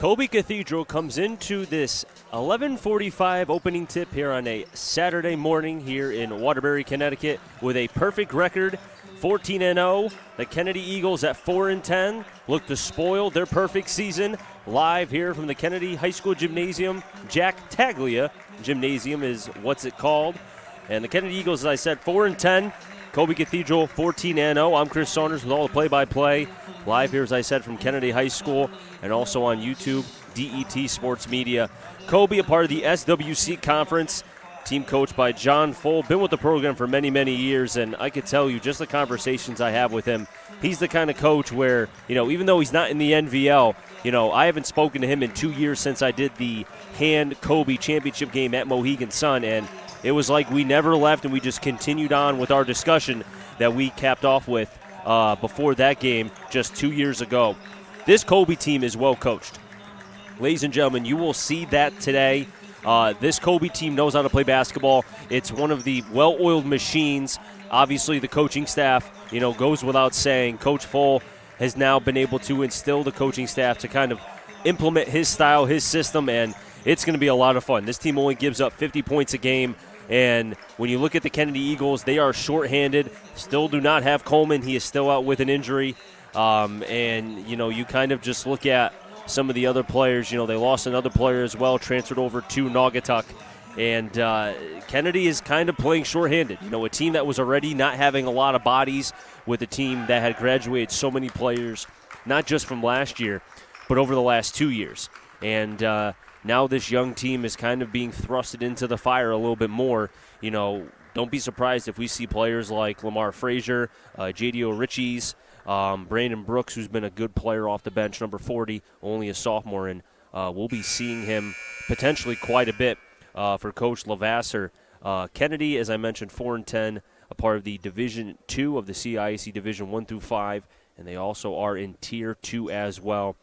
Kolbe Cathedral comes into this 11:45 opening tip here on a Saturday morning here in Waterbury, Connecticut, with a perfect record, 14-0. The Kennedy Eagles at 4-10 look to spoil their perfect season. Live here from the Kennedy High School Gymnasium, Jack Taglia Gymnasium is what's it called. And the Kennedy Eagles, as I said, 4-10. Kolbe Cathedral 14-0. I'm Chris Saunders with all the play-by-play. Live here, as I said, from Kennedy High School and also on YouTube, DET Sports Media. Kolbe, a part of the SWC Conference, team coached by John Full. Been with the program for many, many years, and I could tell you just the conversations I have with him, he's the kind of coach where, even though he's not in the NVL, I haven't spoken to him in 2 years since I did the Hand Kolbe championship game at Mohegan Sun, and it was like we never left and we just continued on with our discussion that we capped off with before that game just 2 years ago. This Kolbe team is well coached. Ladies and gentlemen, you will see that today. This Kolbe team knows how to play basketball. It's one of the well-oiled machines. Obviously, the coaching staff, goes without saying. Coach Full has now been able to instill the coaching staff to kind of implement his style, his system, and it's going to be a lot of fun. This team only gives up 50 points a game, and when you look at the Kennedy Eagles, they are shorthanded, still do not have Coleman. He is still out with an injury, and, you kind of just look at some of the other players. They lost another player as well, transferred over to Naugatuck, and Kennedy is kind of playing shorthanded. A team that was already not having a lot of bodies with a team that had graduated so many players, not just from last year, but over the last 2 years. And now this young team is kind of being thrusted into the fire a little bit more. Don't be surprised if we see players like Lamar Frazier, J.D. O'Richies, Brandon Brooks, who's been a good player off the bench, number 40, only a sophomore, and we'll be seeing him potentially quite a bit for Coach Lavasser. Kennedy, as I mentioned, 4-10, a part of the Division II of the CIAC Division 1 through 5, and they also are in Tier 2 as well.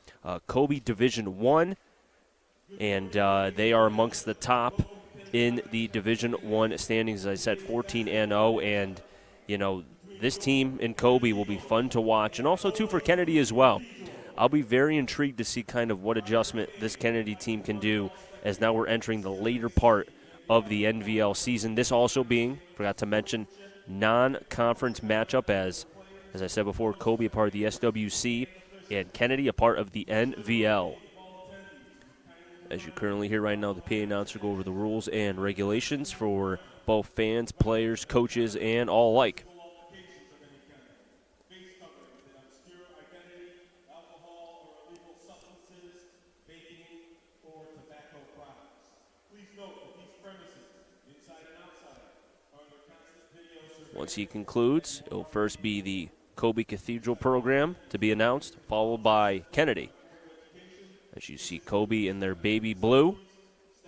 Kolbe Division 1, and they are amongst the top in the Division 1 standings, as I said, 14-0, and, this team in Kolbe will be fun to watch, and also, too, for Kennedy as well. I'll be very intrigued to see kind of what adjustment this Kennedy team can do as now we're entering the later part of the NVL season. This also being, forgot to mention, non-conference matchup as I said before, Kolbe a part of the SWC and Kennedy a part of the NVL. As you currently hear right now, the PA announcer go over the rules and regulations for both fans, players, coaches, and all alike. Once he concludes, it will first be the Kolbe Cathedral program to be announced, followed by Kennedy. As you see Kolbe in their baby blue,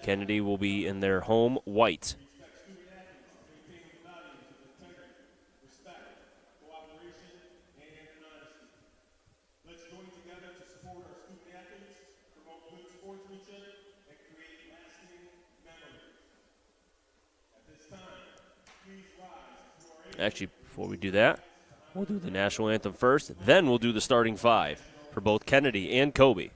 Kennedy will be in their home white. Actually, before we do that, we'll do the national anthem first, then we'll do the starting five for both Kennedy and Kolbe.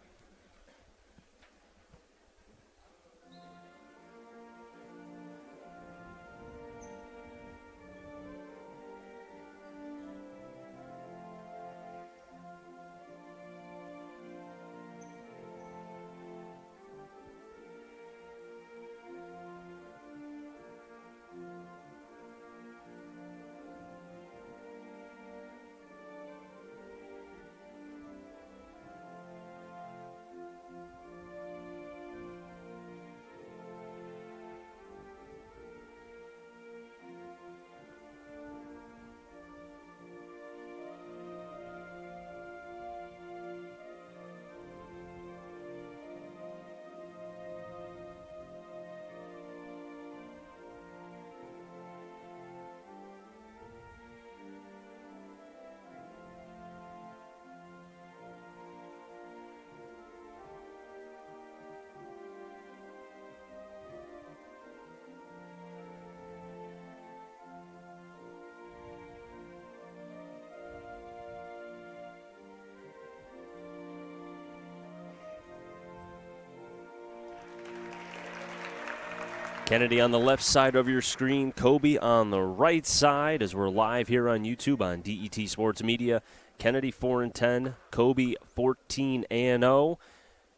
Kennedy on the left side of your screen, Kolbe on the right side as we're live here on YouTube on DET Sports Media. Kennedy 4-10, Kolbe 14-0,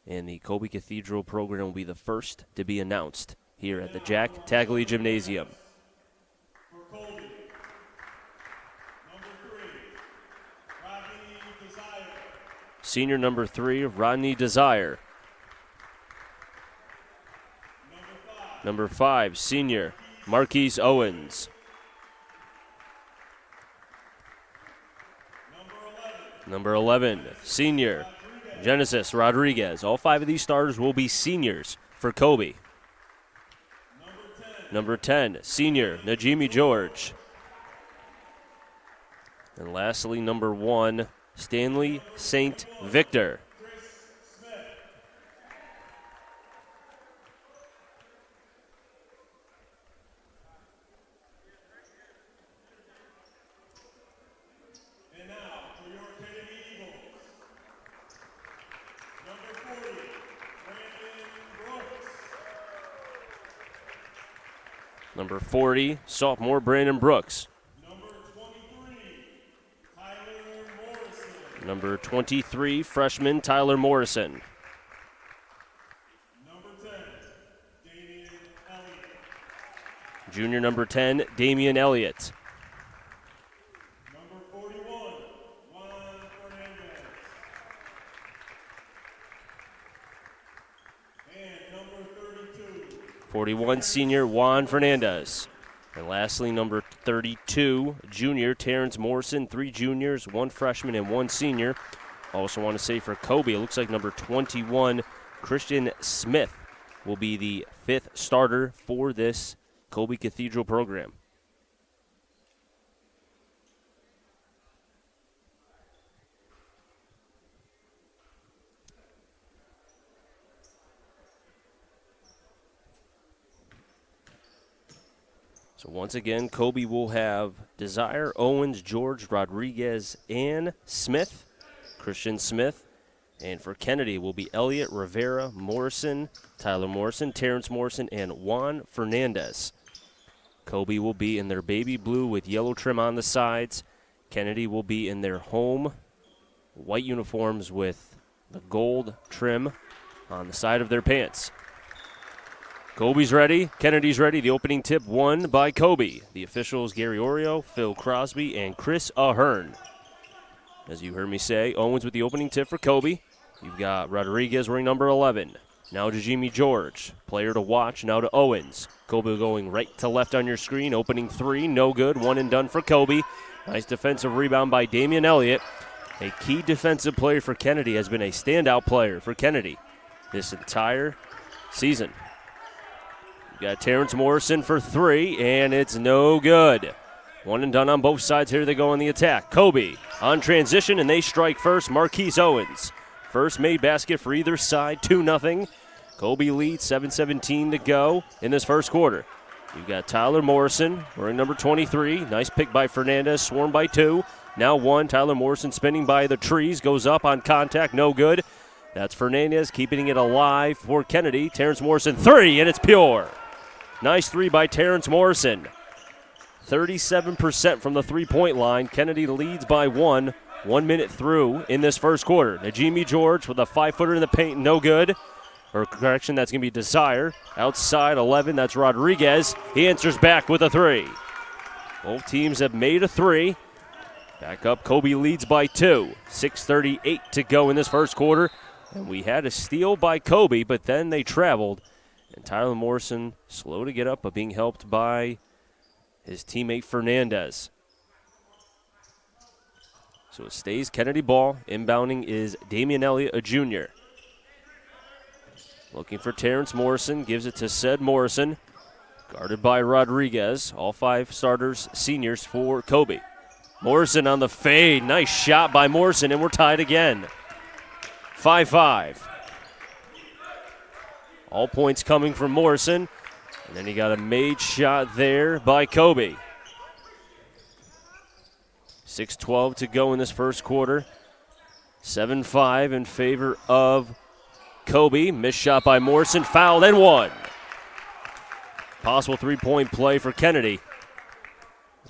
and the Kolbe Cathedral program will be the first to be announced here at the Jack Tagley Gymnasium. For Kolbe, number 3, Rodney Desire. Senior number 3, Rodney Desire. Number 5, senior Marquise Owens. Number 11, senior Genesis Rodriguez. All 5 of these starters will be seniors for Kolbe. Number 10, senior Najimi George. And lastly, number 1, Stanley St. Victor. Number 40, sophomore Brandon Brooks. Number 23, Tyler Morrison. Number 23, freshman Tyler Morrison. Number 10, Damian Elliott. Junior number 10, Damian Elliott. Number 41, Juan Fernandez. And number 32, 41, senior Juan Fernandez. And lastly, number 32, junior Terrence Morrison. 3 juniors, 1 freshman, and 1 senior. Also want to say for Kolbe, it looks like number 21, Christian Smith, will be the 5th starter for this Kolbe Cathedral program. So once again, Kolbe will have Desire, Owens, George, Rodriguez, and Smith, Christian Smith. And for Kennedy will be Elliott, Rivera, Morrison, Tyler Morrison, Terrence Morrison, and Juan Fernandez. Kolbe will be in their baby blue with yellow trim on the sides. Kennedy will be in their home white uniforms with the gold trim on the side of their pants. Kolbe's ready. Kennedy's ready. The opening tip won by Kolbe. The officials, Gary Oreo, Phil Crosby, and Chris Ahern. As you heard me say, Owens with the opening tip for Kolbe. You've got Rodriguez wearing number 11. Now to Jimmy George. Player to watch, now to Owens. Kolbe going right to left on your screen. Opening 3, no good. 1 and done for Kolbe. Nice defensive rebound by Damian Elliott. A key defensive player for Kennedy, has been a standout player for Kennedy this entire season. You got Terrence Morrison for 3, and it's no good. 1 and done on both sides. Here they go on the attack. Kolbe on transition, and they strike first. Marquise Owens. First made basket for either side, 2-0. Kolbe leads, 7:17 to go in this first quarter. You've got Tyler Morrison wearing number 23. Nice pick by Fernandez, swarmed by 2. Now 1. Tyler Morrison spinning by the trees, goes up on contact, no good. That's Fernandez keeping it alive for Kennedy. Terrence Morrison, 3, and it's pure. Nice 3 by Terrence Morrison. 37% from the three-point line. Kennedy leads by 1. 1 minute through in this first quarter. Najimi George with a 5-footer in the paint, no good. Or correction, that's going to be Desire. Outside 11, that's Rodriguez. He answers back with a 3. Both teams have made a 3. Back up, Kolbe leads by 2. 6:38 to go in this first quarter. And we had a steal by Kolbe, but then they traveled. And Tyler Morrison, slow to get up, but being helped by his teammate Fernandez. So it stays Kennedy ball. Inbounding is Damian Elliott, a junior. Looking for Terrence Morrison, gives it to said Morrison. Guarded by Rodriguez. All 5 starters, seniors for Kolbe. Morrison on the fade. Nice shot by Morrison, and we're tied again. 5-5. All points coming from Morrison. And then he got a made shot there by Kolbe. 6:12 to go in this first quarter. 7-5 in favor of Kolbe. Missed shot by Morrison. Fouled and 1. possible three-point play for Kennedy.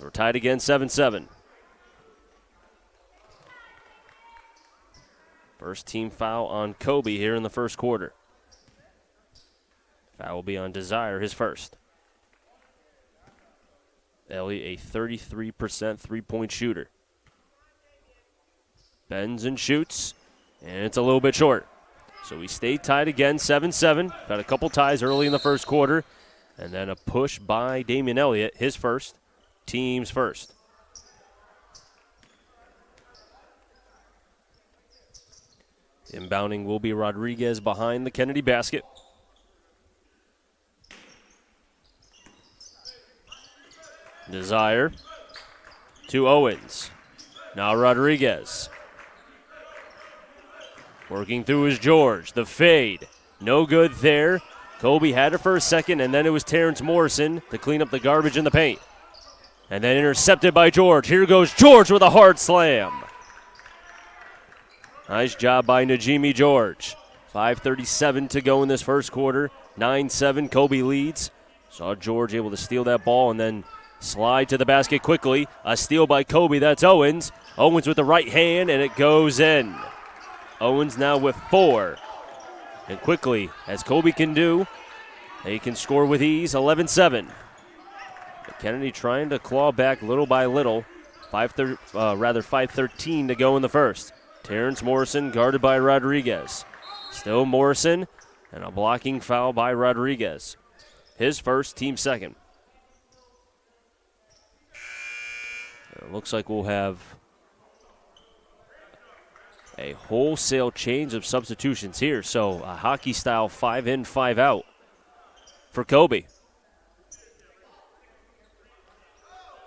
We're tied again, 7-7. First team foul on Kolbe here in the first quarter. Foul will be on Desire, his first. Elliott, a 33% three-point shooter. Bends and shoots, and it's a little bit short. So we stayed tied again, 7-7. Got a couple ties early in the first quarter, and then a push by Damian Elliott, his first, team's first. Inbounding will be Rodriguez behind the Kennedy basket. Desire to Owens. Now Rodriguez. Working through his George. The fade. No good there. Kolbe had it for a second, and then it was Terrence Morrison to clean up the garbage in the paint. And then intercepted by George. Here goes George with a hard slam. Nice job by Najimy George. 5:37 to go in this first quarter. 9-7, Kolbe leads. Saw George able to steal that ball and then slide to the basket quickly. A steal by Kolbe, that's Owens. Owens with the right hand, and it goes in. Owens now with 4. And quickly, as Kolbe can do, they can score with ease, 11-7. But Kennedy trying to claw back little by little. 5:13 to go in the first. Terrence Morrison guarded by Rodriguez. Still Morrison, and a blocking foul by Rodriguez. His first, team second. It looks like we'll have a wholesale change of substitutions here. So a hockey-style 5-in, 5-out for Kolbe.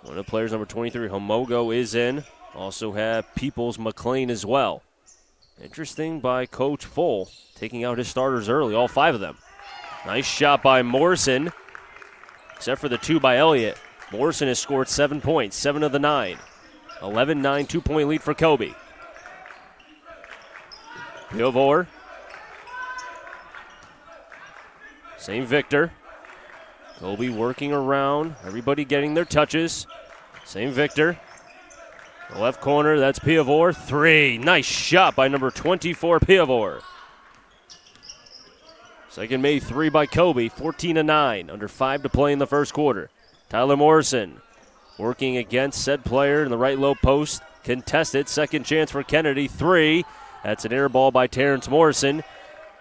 One of the players, number 23, Homogo, is in. Also have Peoples McLean as well. Interesting by Coach Full, taking out his starters early, all 5 of them. Nice shot by Morrison, except for the 2 by Elliott. Morrison has scored 7 points, 7 of the 9. 11-9, 2-point lead for Kolbe. Pivor. Same Victor. Kolbe working around, everybody getting their touches. Same Victor. The left corner, that's Pivor. 3. Nice shot by number 24, Pivor. Second made 3 by Kolbe, 14-9. Under 5 to play in the first quarter. Tyler Morrison working against said player in the right low post. Contested, second chance for Kennedy. 3. That's an air ball by Terrence Morrison.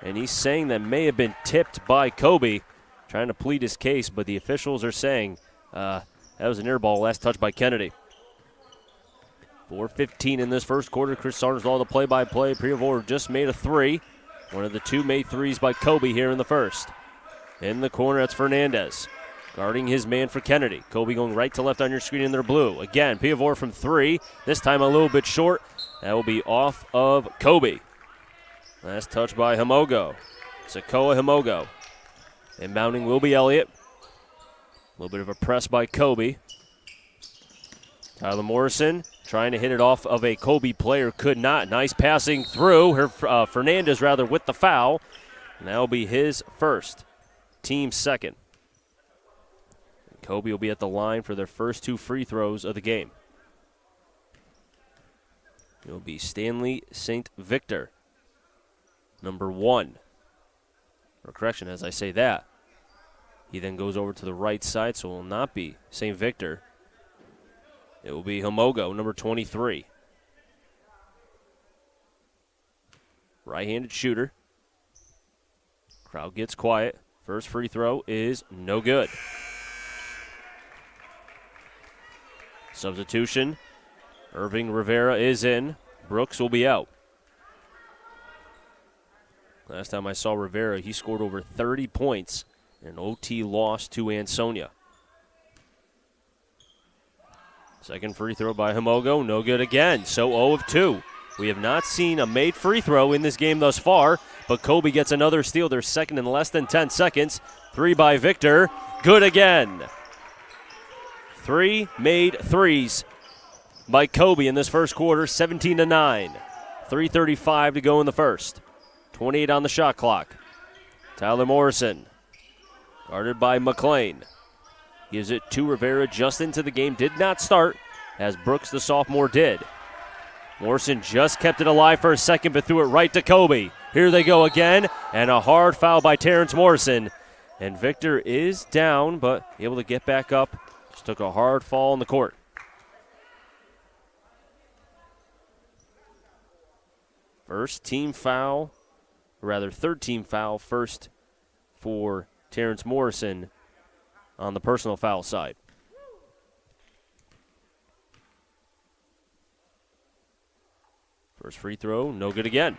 And he's saying that may have been tipped by Kolbe. Trying to plead his case, but the officials are saying that was an air ball, last touch by Kennedy. 4:15 in this first quarter. Chris Sarnesvall, the play-by-play. Pivor just made a 3. One of the 2 made 3s by Kolbe here in the first. In the corner, that's Fernandez. Guarding his man for Kennedy. Kolbe going right to left on your screen in their blue. Again, Pivor from 3. This time a little bit short. That will be off of Kolbe. Last touch by Homogo. Sakoa Homogo. Inbounding will be Elliott. A little bit of a press by Kolbe. Tyler Morrison trying to hit it off of a Kolbe player, could not. Nice passing through. Fernandez rather with the foul. And that will be his first, team second. And Kolbe will be at the line for their first 2 free throws of the game. It will be Stanley St. Victor, number 1. Or correction, as I say that. He then goes over to the right side, so it will not be St. Victor. It will be Homogo, number 23. Right-handed shooter. Crowd gets quiet. First free throw is no good. Substitution. Irving Rivera is in. Brooks will be out. Last time I saw Rivera, he scored over 30 points in an OT loss to Ansonia. Second free throw by Homogo, no good again. So 0 of 2. We have not seen a made free throw in this game thus far, but Kolbe gets another steal. They're second in less than 10 seconds. 3 by Victor, good again. 3 made 3s by Kolbe in this first quarter, 17-9. 3:35 to go in the first. 28 on the shot clock. Tyler Morrison, guarded by McLean. Gives it to Rivera just into the game. Did not start, as Brooks, the sophomore, did. Morrison just kept it alive for a second, but threw it right to Kolbe. Here they go again, and a hard foul by Terrence Morrison. And Victor is down, but able to get back up. Just took a hard fall on the court. Third team foul, first for Terrence Morrison on the personal foul side. First free throw, no good again.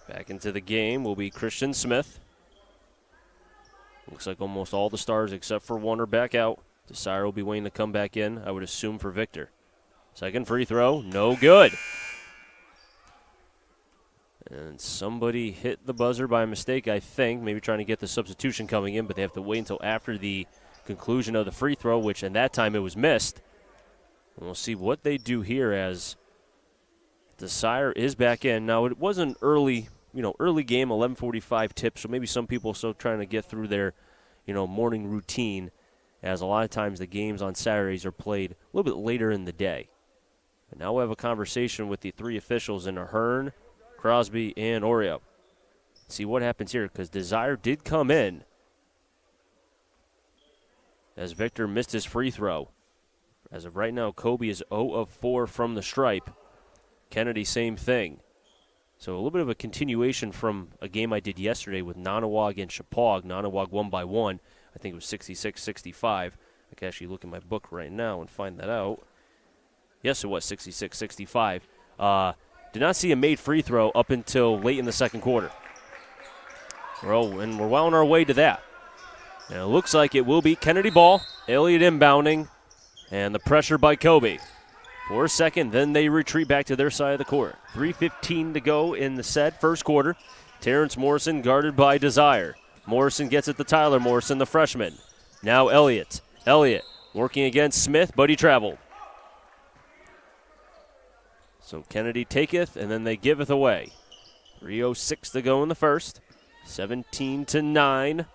Back into the game will be Christian Smith. Looks like almost all the stars except for one are back out. Desire will be waiting to come back in, I would assume, for Victor. Second free throw, no good. And somebody hit the buzzer by mistake, I think. Maybe trying to get the substitution coming in, but they have to wait until after the conclusion of the free throw, which in that time it was missed. And we'll see what they do here as Desire is back in. Now, it was an early game, 11:45 tip, so maybe some people are still trying to get through their, morning routine, as a lot of times the games on Saturdays are played a little bit later in the day. And now we'll have a conversation with the three officials in Ahern, Crosby, and Oreo. See what happens here, because Desire did come in as Victor missed his free throw. As of right now, Kolbe is 0 of 4 from the stripe. Kennedy, same thing. So a little bit of a continuation from a game I did yesterday with Nanawa against Chapag. Nanawa won by 1. I think it was 66-65. I can actually look in my book right now and find that out. Yes, it was 66-65. Did not see a made free throw up until late in the second quarter. And we're well on our way to that. And it looks like it will be Kennedy ball. Elliott inbounding. And the pressure by Kolbe. For a second, then they retreat back to their side of the court. 3:15 to go in the first quarter. Terrence Morrison guarded by Desire. Morrison gets it to Tyler Morrison, the freshman. Now Elliott. Elliott working against Smith, but he traveled. So Kennedy taketh, and then they giveth away. 3:06 to go in the first. 17-9.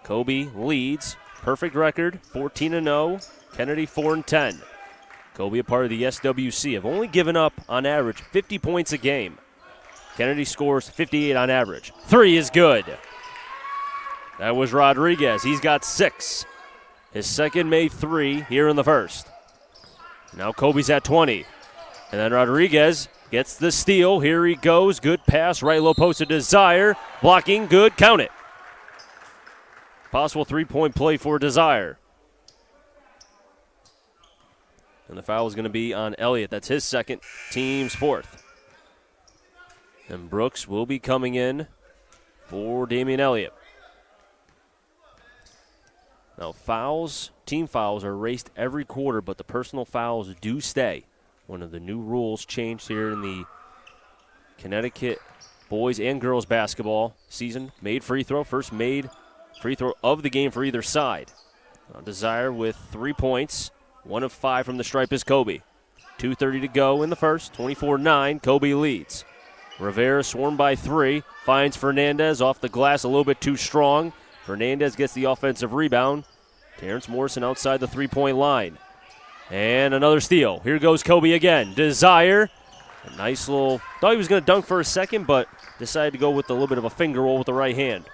Kolbe leads. Perfect record, 14-0. Kennedy 4-10. Kolbe, a part of the SWC, have only given up, on average, 50 points a game. Kennedy scores 58 on average. 3 is good. That was Rodriguez. He's got 6. His second made 3 here in the first. Now Kolbe's at 20. And then Rodriguez gets the steal. Here he goes. Good pass. Right low post to Desire. Blocking. Good. Count it. Possible three-point play for Desire. And the foul is going to be on Elliott. That's his second, team's fourth. And Brooks will be coming in for Damian Elliott. Now team fouls are raced every quarter, but the personal fouls do stay. One of the new rules changed here in the Connecticut boys and girls basketball season. Made free throw, first made free throw of the game for either side. Now Desire with 3 points. 1 of 5 from the stripe is Kolbe. 2:30 to go in the first. 24-9. Kolbe leads. Rivera swarmed by 3. Finds Fernandez off the glass a little bit too strong. Fernandez gets the offensive rebound. Terrence Morrison outside the three-point line. And another steal. Here goes Kolbe again. Desire. A nice little, thought he was going to dunk for a second, but decided to go with a little bit of a finger roll with the right hand.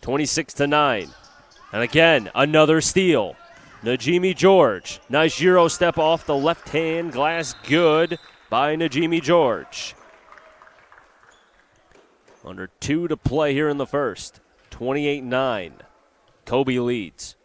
26-9. And again, another steal. Najimy George. Nice Euro step off the left-hand glass. Good by Najimy George. Under 2 to play here in the first. 28-9. Kolbe leads.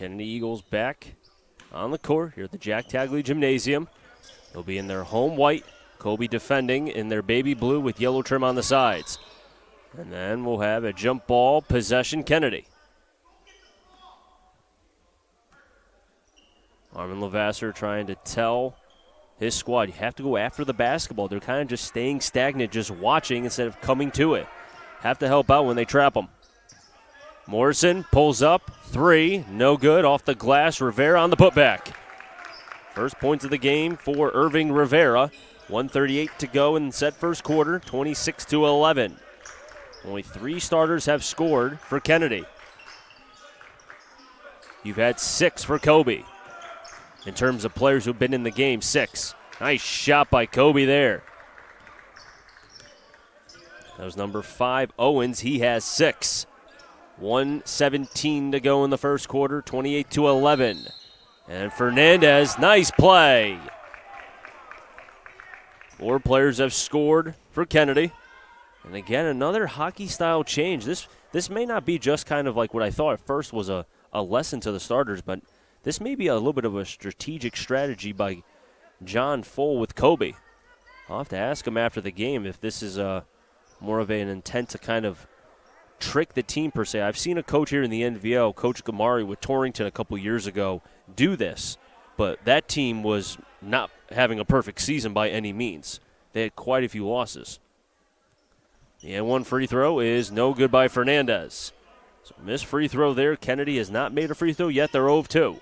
Kennedy Eagles back on the court here at the Jack Tagley Gymnasium. They'll be in their home white. Kolbe defending in their baby blue with yellow trim on the sides. And then we'll have a jump ball possession Kennedy. Armin Levasseur trying to tell his squad, you have to go after the basketball. They're kind of just staying stagnant, just watching instead of coming to it. Have to help out when they trap them. Morrison pulls up, 3, no good, off the glass. Rivera on the putback. First points of the game for Irving Rivera. 1:38 to go in said first quarter, 26-11. Only 3 starters have scored for Kennedy. You've had 6 for Kolbe. In terms of players who've been in the game, 6. Nice shot by Kolbe there. That was number 5, Owens. He has 6. 1:17 to go in the first quarter, 28-11. And Fernandez, nice play. 4 players have scored for Kennedy. And again, another hockey-style change. This may not be just kind of like what I thought at first was a lesson to the starters, but this may be a little bit of a strategic strategy by John Full with Kolbe. I'll have to ask him after the game if this is more of an intent to kind of trick the team per se. I've seen a coach here in the NVL, Coach Gamari with Torrington a couple years ago, do this, but that team was not having a perfect season by any means. They had quite a few losses. The N1 free throw is no good by Fernandez. So missed free throw there. Kennedy has not made a free throw yet. They're 0-2.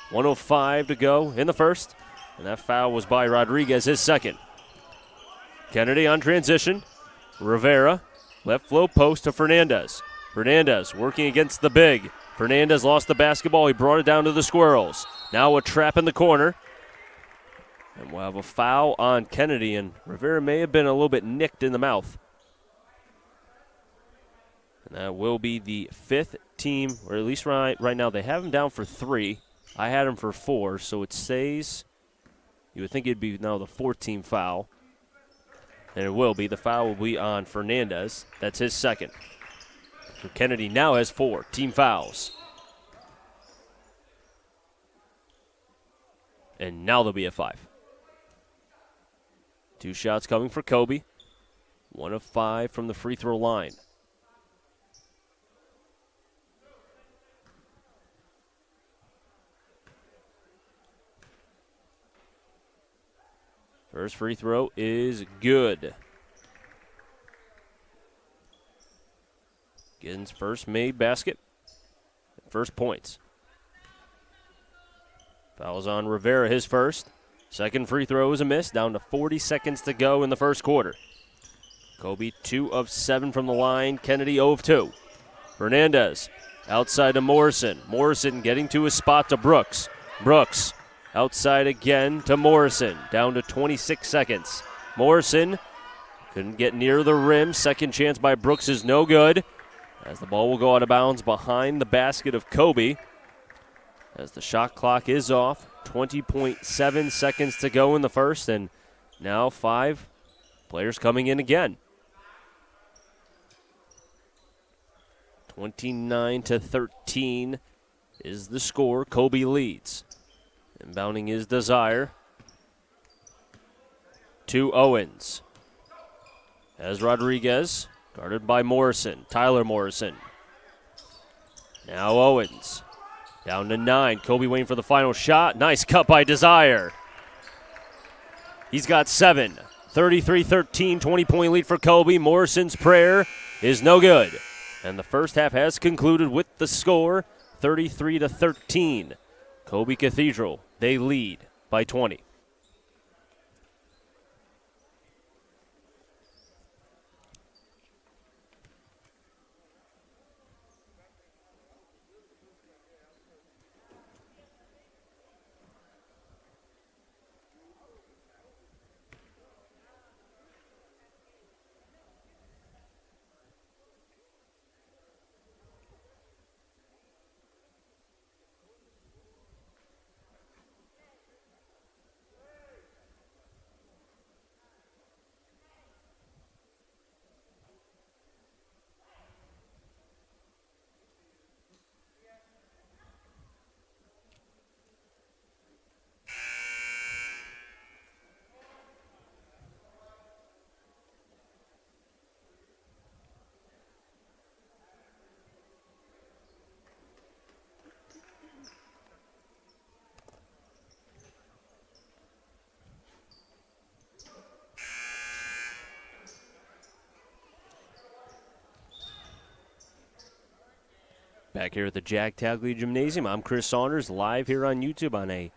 1:05 to go in the first, and that foul was by Rodriguez, his second. Kennedy on transition. Rivera, left flow post to Fernandez. Fernandez working against the big. Fernandez lost the basketball. He brought it down to the Squirrels. Now a trap in the corner. And we'll have a foul on Kennedy, and Rivera may have been a little bit nicked in the mouth. And that will be the 5th team, or at least right now they have him down for 3. I had him for 4, so it stays. You would think it'd be now the 4th team foul. And it will be. The foul will be on Fernandez. That's his second. So Kennedy now has 4 team fouls. And now they'll be at 5. 2 shots coming for Kolbe. 1 of 5 from the free throw line. First free throw is good. Giddens' first made basket. First points. Fouls on Rivera, his first. Second free throw is a miss. Down to 40 seconds to go in the first quarter. Kolbe 2 of 7 from the line. Kennedy 0 of 2. Fernandez outside to Morrison. Morrison getting to his spot to Brooks. Brooks outside again to Morrison. Down to 26 seconds. Morrison couldn't get near the rim. Second chance by Brooks is no good, as the ball will go out of bounds behind the basket of Kolbe. As the shot clock is off. 20.7 seconds to go in the first, and now 5 players coming in again. 29-13 is the score. Kolbe leads. Inbounding is Desire. To Owens. As Rodriguez, guarded by Morrison. Tyler Morrison. Now Owens. Down to 9. Kolbe waiting for the final shot. Nice cut by Desire. He's got 7. 33-13, 20-point lead for Kolbe. Morrison's prayer is no good. And the first half has concluded with the score, 33-13. Kolbe Cathedral, they lead by 20. Back here at the Jack Tagley Gymnasium, I'm Chris Saunders, live here on YouTube on a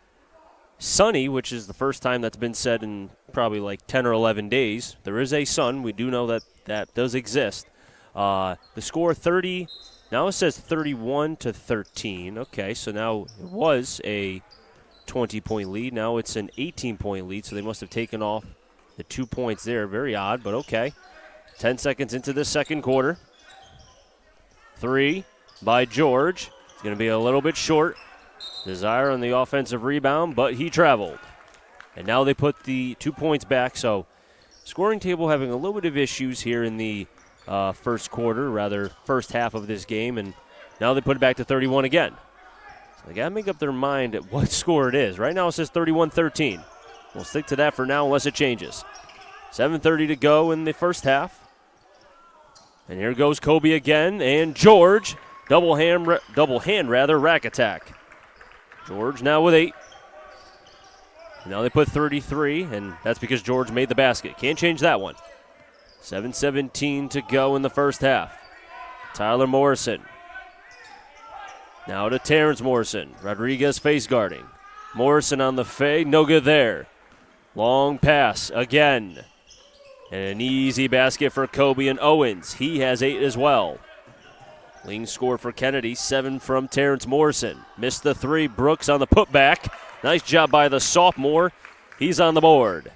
sunny, which is the first time that's been said in probably like 10 or 11 days. There is a sun. We do know that that does exist. The score 30, now it says 31-13. Okay, so now it was a 20-point lead. Now it's an 18-point lead, so they must have taken off the 2 points there. Very odd, but okay. 10 seconds into the second quarter. 3 by George. It's going to be a little bit short. Desire on the offensive rebound, but he traveled. And now they put the 2 points back, so scoring table having a little bit of issues here in the first quarter, rather first half of this game, and now they put it back to 31 again. So they got to make up their mind at what score it is. Right now it says 31-13. We'll stick to that for now unless it changes. 7:30 to go in the first half. And here goes Kolbe again, and George, double hand rack attack. George now with 8. Now they put 33, and that's because George made the basket. Can't change that one. 7:17 to go in the first half. Tyler Morrison. Now to Terrence Morrison. Rodriguez face guarding. Morrison on the fade, no good there. Long pass again. And an easy basket for Kolbe and Owens. He has 8 as well. Leading score for Kennedy, 7 from Terrence Morrison. Missed the 3. Brooks on the putback. Nice job by the sophomore. He's on the board.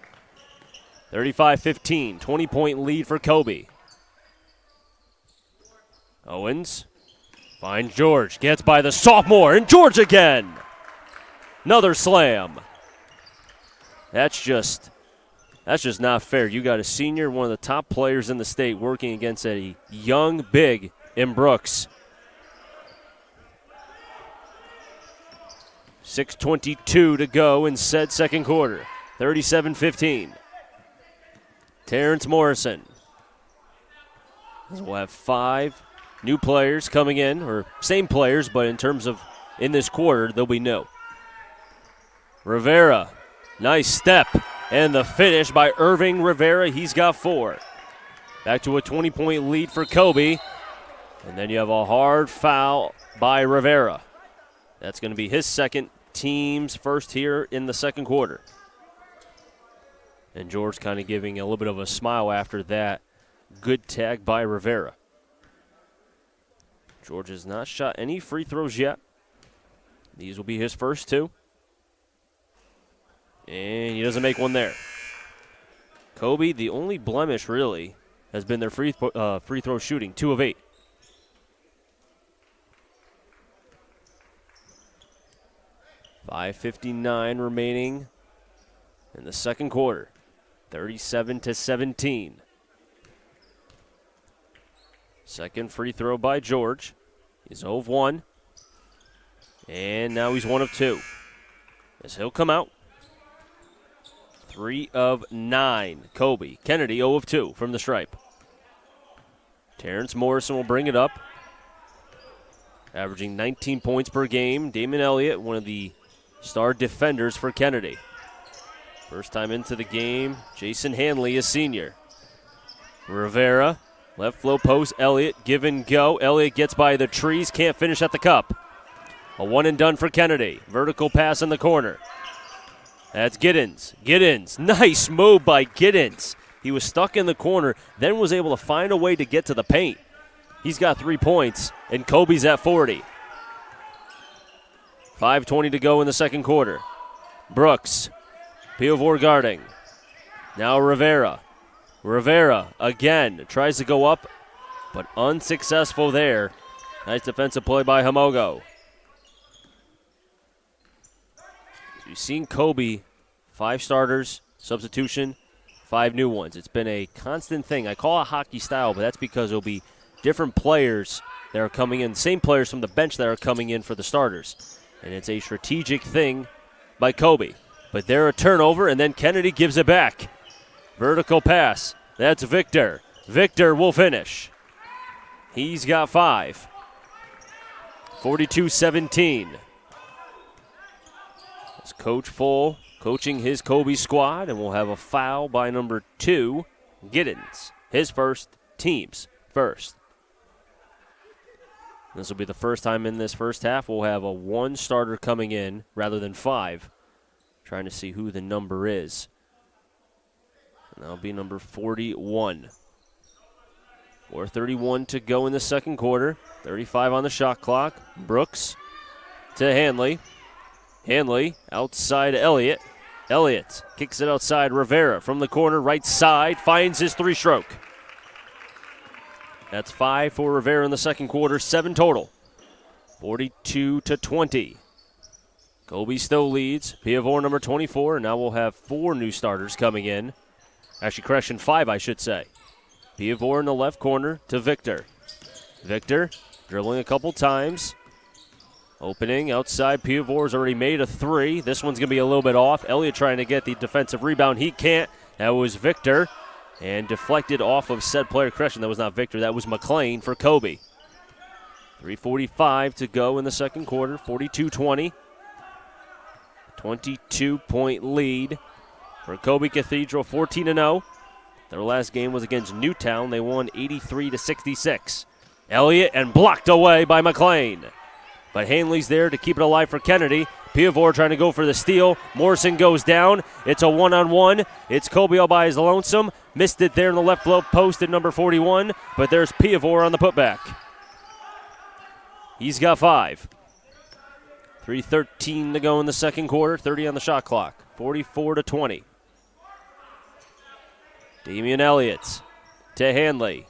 35-15, 20-point lead for Kolbe. Owens finds George, gets by the sophomore, and George again. Another slam. That's just not fair. You got a senior, one of the top players in the state, working against a young big in Brooks. 6:22 to go in said second quarter. 37-15. Terrence Morrison. We'll have 5 new players coming in, or same players, but in terms of in this quarter, they'll be new. Rivera, nice step. And the finish by Irving Rivera. He's got 4. Back to a 20-point lead for Kolbe. And then you have a hard foul by Rivera. That's going to be his second, team's first here in the second quarter. And George kind of giving a little bit of a smile after that. Good tag by Rivera. George has not shot any free throws yet. These will be his first 2. And he doesn't make one there. Kolbe, the only blemish really has been their free throw shooting, 2 of 8. $5:59 remaining in the second quarter. 37-17. Second free throw by George. He's 0 of 1. And now he's 1 of 2. As he'll come out. 3 of 9. Kolbe. Kennedy 0 of 2 from the stripe. Terrence Morrison will bring it up. Averaging 19 points per game. Damon Elliott, one of the star defenders for Kennedy. First time into the game. Jason Hanley, a senior. Rivera. Left flow post. Elliott. Give and go. Elliott gets by the trees. Can't finish at the cup. A one and done for Kennedy. Vertical pass in the corner. That's Giddens. Giddens. Nice move by Giddens. He was stuck in the corner, then was able to find a way to get to the paint. He's got 3 points, and Kolbe's at 40. 5:20 to go in the second quarter. Brooks. Piovor guarding. Now Rivera. Rivera again tries to go up, but unsuccessful there. Nice defensive play by Hamogo. You've seen Kolbe, 5 starters, substitution, 5 new ones. It's been a constant thing. I call it hockey style, but that's because it'll be different players that are coming in, same players from the bench that are coming in for the starters. And it's a strategic thing by Kolbe. But they're a turnover, and then Kennedy gives it back. Vertical pass. That's Victor. Victor will finish. He's got 5. 42-17. It's Coach Full coaching his Kolbe squad, and we'll have a foul by number 2, Giddens. His first, team's first. This will be the first time in this first half we'll have a one starter coming in rather than 5. Trying to see who the number is. And that'll be number 41. 4:31 to go in the second quarter. 35 on the shot clock. Brooks to Hanley. Hanley outside Elliott. Elliott kicks it outside Rivera from the corner, right side, finds his 3-stroke. That's 5 for Rivera in the second quarter, 7 total. 42-20. Kolbe still leads. Piavor number 24, and now we'll have 4 new starters coming in. Actually, correction, 5, I should say. Piavor in the left corner to Victor. Victor dribbling a couple times. Opening outside. Piavor's already made a 3. This one's going to be a little bit off. Elliott trying to get the defensive rebound. He can't. That was Victor. And deflected off of said player. Correction, that was not Victor. That was McLean for Kolbe. 3:45 to go in the second quarter. 42-20. 22-point lead for Kolbe Cathedral, 14-0. Their last game was against Newtown. They won 83-66. Elliott and blocked away by McLean. But Hanley's there to keep it alive for Kennedy. Piavor trying to go for the steal. Morrison goes down. It's a one-on-one. It's Kolbe all by his lonesome. Missed it there in the left low post at number 41. But there's Piavor on the putback. He's got 5. 3:13 to go in the second quarter. 30 on the shot clock. 44-20. Damian Elliott to Hanley.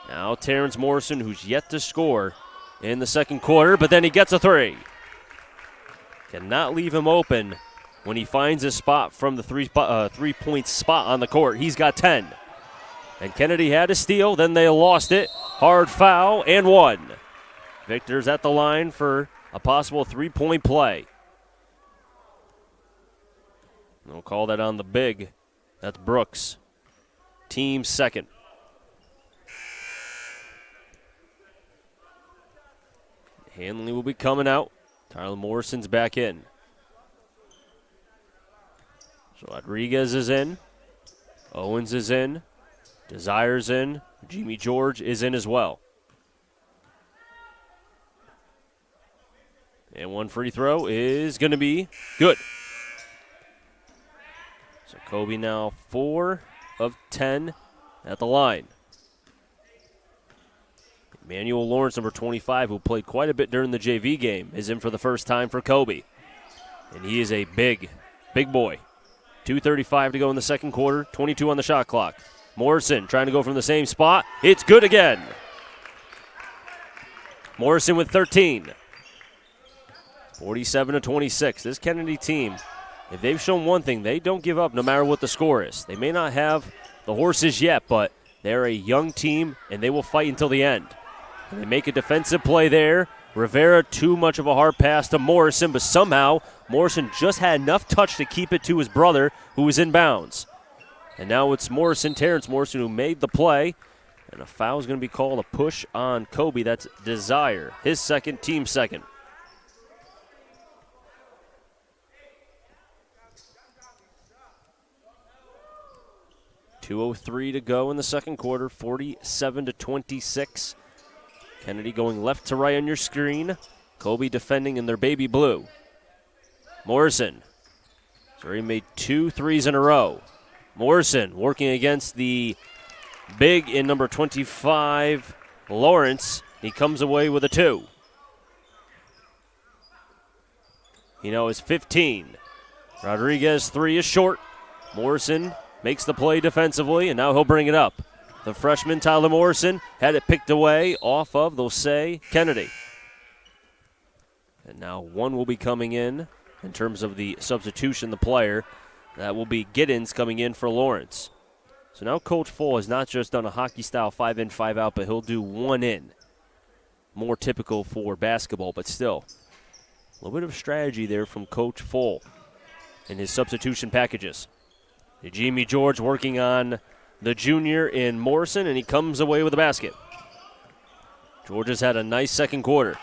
Now Terrence Morrison, who's yet to score in the second quarter, but then he gets a 3. Cannot leave him open when he finds a spot from the three-point spot on the court. He's got 10. And Kennedy had a steal, then they lost it. Hard foul and 1. Victor's at the line for a possible 3-point play. We'll call that on the big. That's Brooks. Team second. Hanley will be coming out. Tyler Morrison's back in. So Rodriguez is in. Owens is in. Desire's in. Jimmy George is in as well. And one free throw is going to be good. So Kolbe now 4 of 10 at the line. Emmanuel Lawrence, number 25, who played quite a bit during the JV game, is in for the first time for Kolbe. And he is a big boy. 2:35 to go in the second quarter, 22 on the shot clock. Morrison trying to go from the same spot. It's good again. Morrison with 13. 47-26. This Kennedy team, if they've shown one thing, they don't give up no matter what the score is. They may not have the horses yet, but they're a young team, and they will fight until the end. And they make a defensive play there. Rivera, too much of a hard pass to Morrison, but somehow Morrison just had enough touch to keep it to his brother, who was in bounds. And now it's Terrence Morrison, who made the play. And a foul is going to be called, a push on Kolbe. That's Desire, his second, team second. .203 to go in the second quarter, 47-26. Kennedy going left to right on your screen. Kolbe defending in their baby blue. Morrison. So he made 2 threes in a row. Morrison working against the big in number 25, Lawrence. He comes away with a 2. He now is 15. Rodriguez 3 is short. Morrison makes the play defensively, and now he'll bring it up. The freshman, Tyler Morrison, had it picked away off of, they'll say, Kennedy. And now 1 will be coming in terms of the substitution, the player. That will be Giddens coming in for Lawrence. So now Coach Full has not just done a hockey-style 5-in, 5-out, but he'll do 1 in. More typical for basketball, but still. A little bit of strategy there from Coach Full in his substitution packages. Jimmy George working on the junior in Morrison, and he comes away with a basket. George has had a nice second quarter.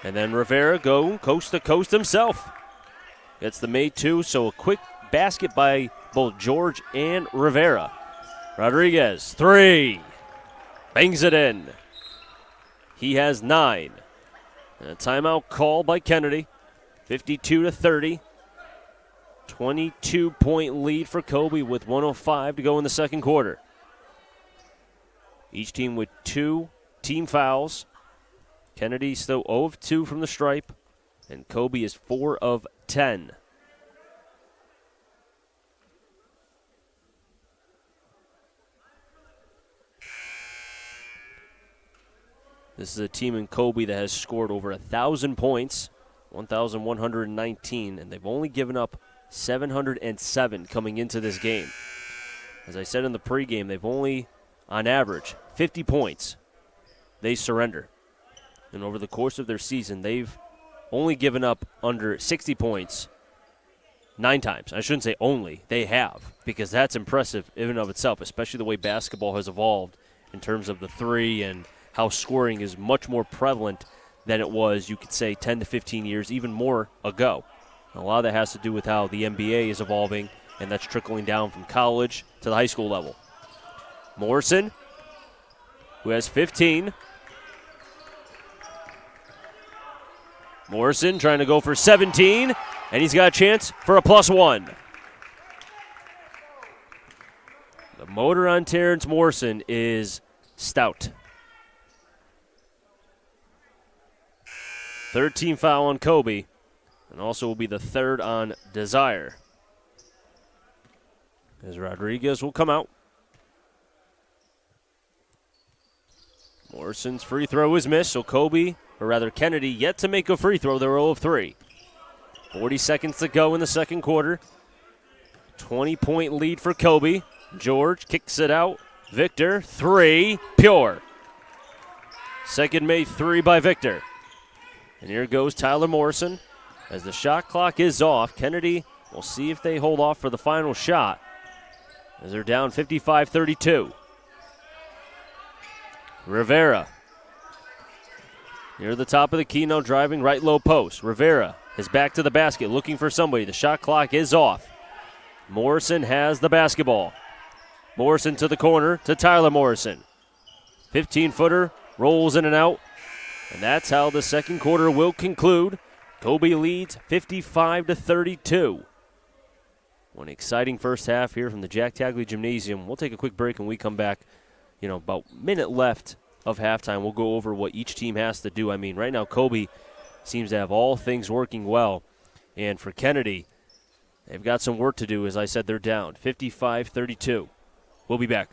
And then Rivera go coast to coast himself. Gets the made 2, so a quick basket by both George and Rivera. Rodriguez, 3. Bangs it in. He has 9. And a timeout call by Kennedy. 52-30. 22-point lead for Kolbe with 1:05 to go in the second quarter. Each team with 2 team fouls. Kennedy still 0 of 2 from the stripe, and Kolbe is 4 of 10. This is a team in Kolbe that has scored over 1,000 points, 1,119, and they've only given up 707 coming into this game. As I said in the pregame, they've only, on average, 50 points they surrender. And over the course of their season, they've only given up under 60 points 9 times. I shouldn't say only. They have, because that's impressive in and of itself, especially the way basketball has evolved in terms of the three and how scoring is much more prevalent than it was, you could say, 10 to 15 years, even more ago. And a lot of that has to do with how the NBA is evolving, and that's trickling down from college to the high school level. Morrison, who has 15. Morrison trying to go for 17, and he's got a chance for a +1. The motor on Terrence Morrison is stout. 13 foul on Kolbe, and also will be the 3rd on Desire. As Rodriguez will come out. Morrison's free throw is missed, so Kolbe, or rather Kennedy, yet to make a free throw. They're 0 of 3. 40 seconds to go in the second quarter. 20-point lead for Kolbe. George kicks it out. Victor, 3, pure. Second made 3 by Victor. And here goes Tyler Morrison. As the shot clock is off, Kennedy will see if they hold off for the final shot, as they're down 55-32. Rivera near the top of the key, now driving right low post. Rivera is back to the basket looking for somebody. The shot clock is off. Morrison has the basketball. Morrison to the corner to Tyler Morrison. 15-footer, rolls in and out. And that's how the second quarter will conclude. Kolbe leads 55-32. One exciting first half here from the Jack Tagley Gymnasium. We'll take a quick break when we come back. About a minute left of halftime. We'll go over what each team has to do. I mean, right now Kolbe seems to have all things working well. And for Kennedy, they've got some work to do. As I said, they're down 55-32. We'll be back.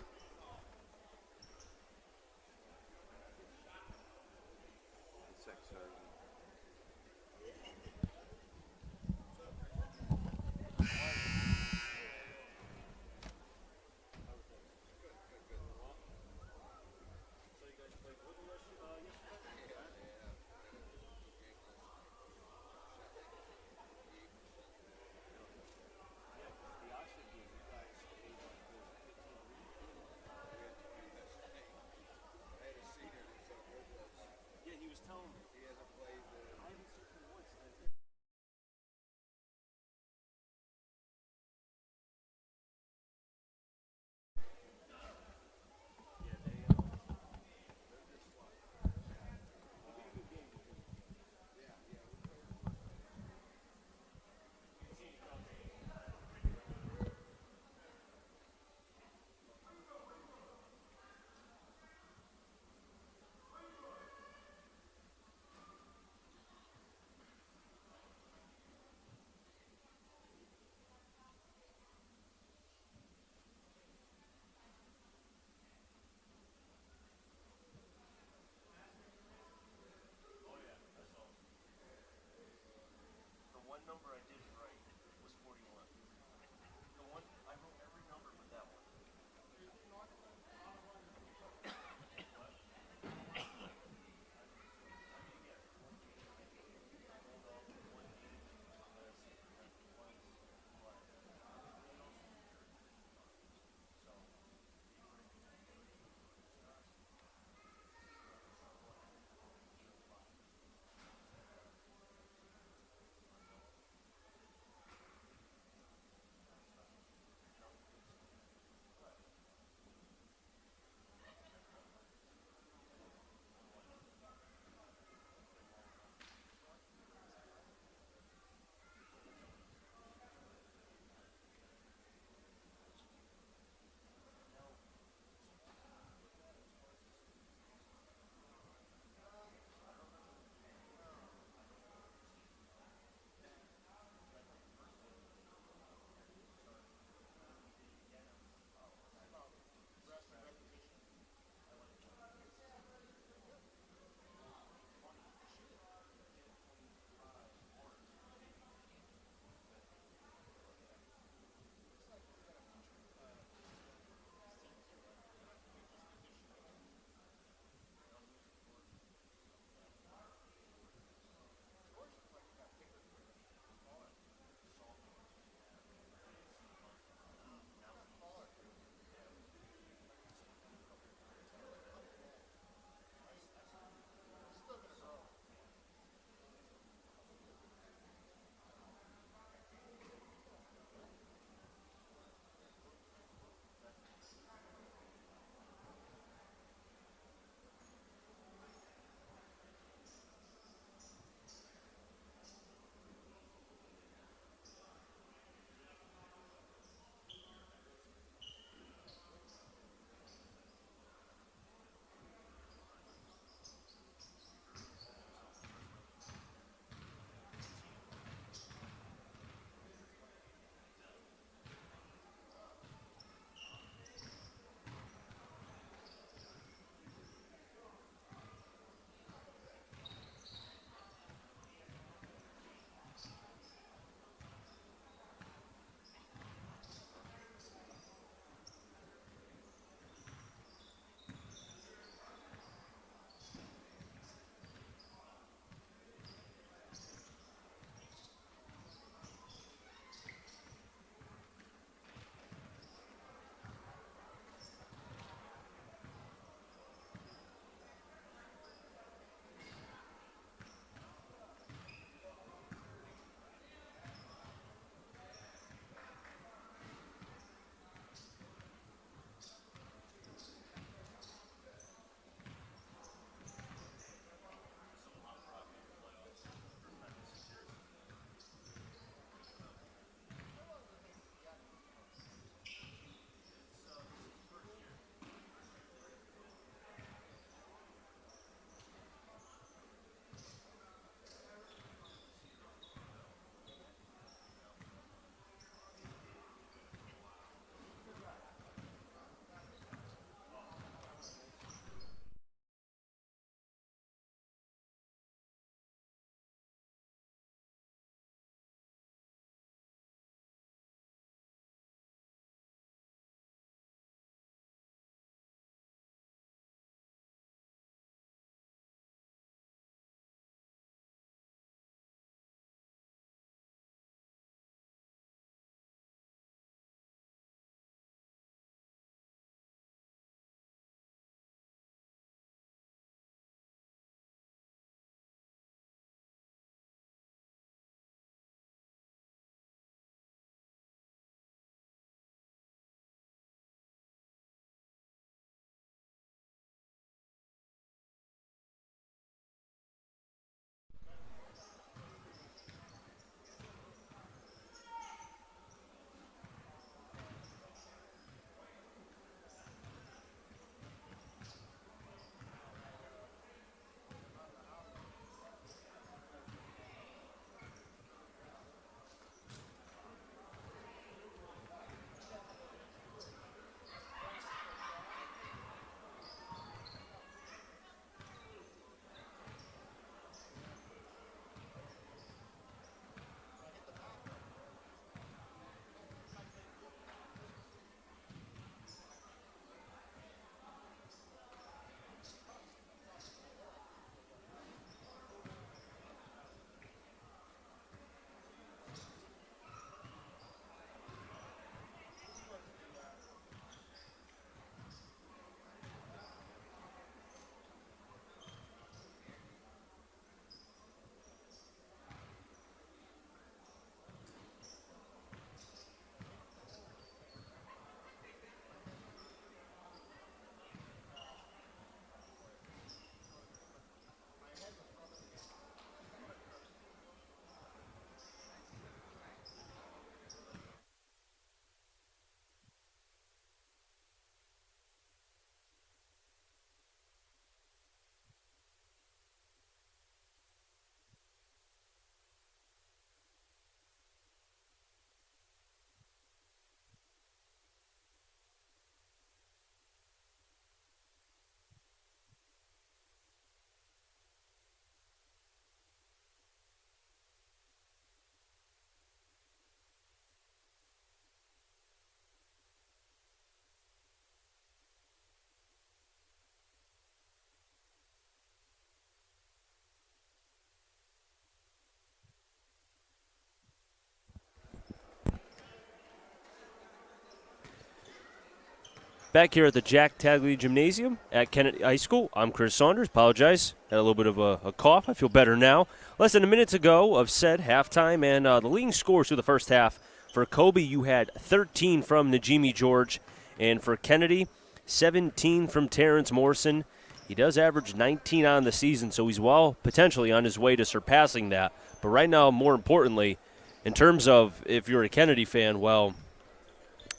Back here at the Jack Tagley Gymnasium at Kennedy High School, I'm Chris Saunders. Apologize. Had a little bit of a cough. I feel better now. Less than a minute to go of said halftime, and the leading scores through the first half. For Kolbe, you had 13 from Najimy George, and for Kennedy, 17 from Terrence Morrison. He does average 19 on the season, so he's well potentially on his way to surpassing that. But right now, more importantly, in terms of if you're a Kennedy fan, well,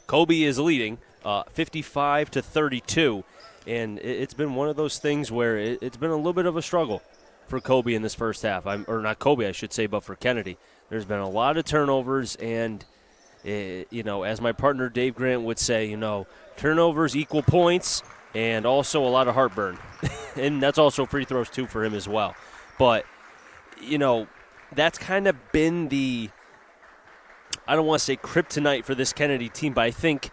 Kolbe is leading 55-32, and it's been one of those things where it's been a little bit of a struggle for Kolbe in this first half. Or not Kolbe, I should say, but for Kennedy. There's been a lot of turnovers, and as my partner Dave Grant would say, turnovers equal points, and also a lot of heartburn. And that's also free throws, too, for him as well. But, that's kind of been I don't want to say kryptonite for this Kennedy team, but I think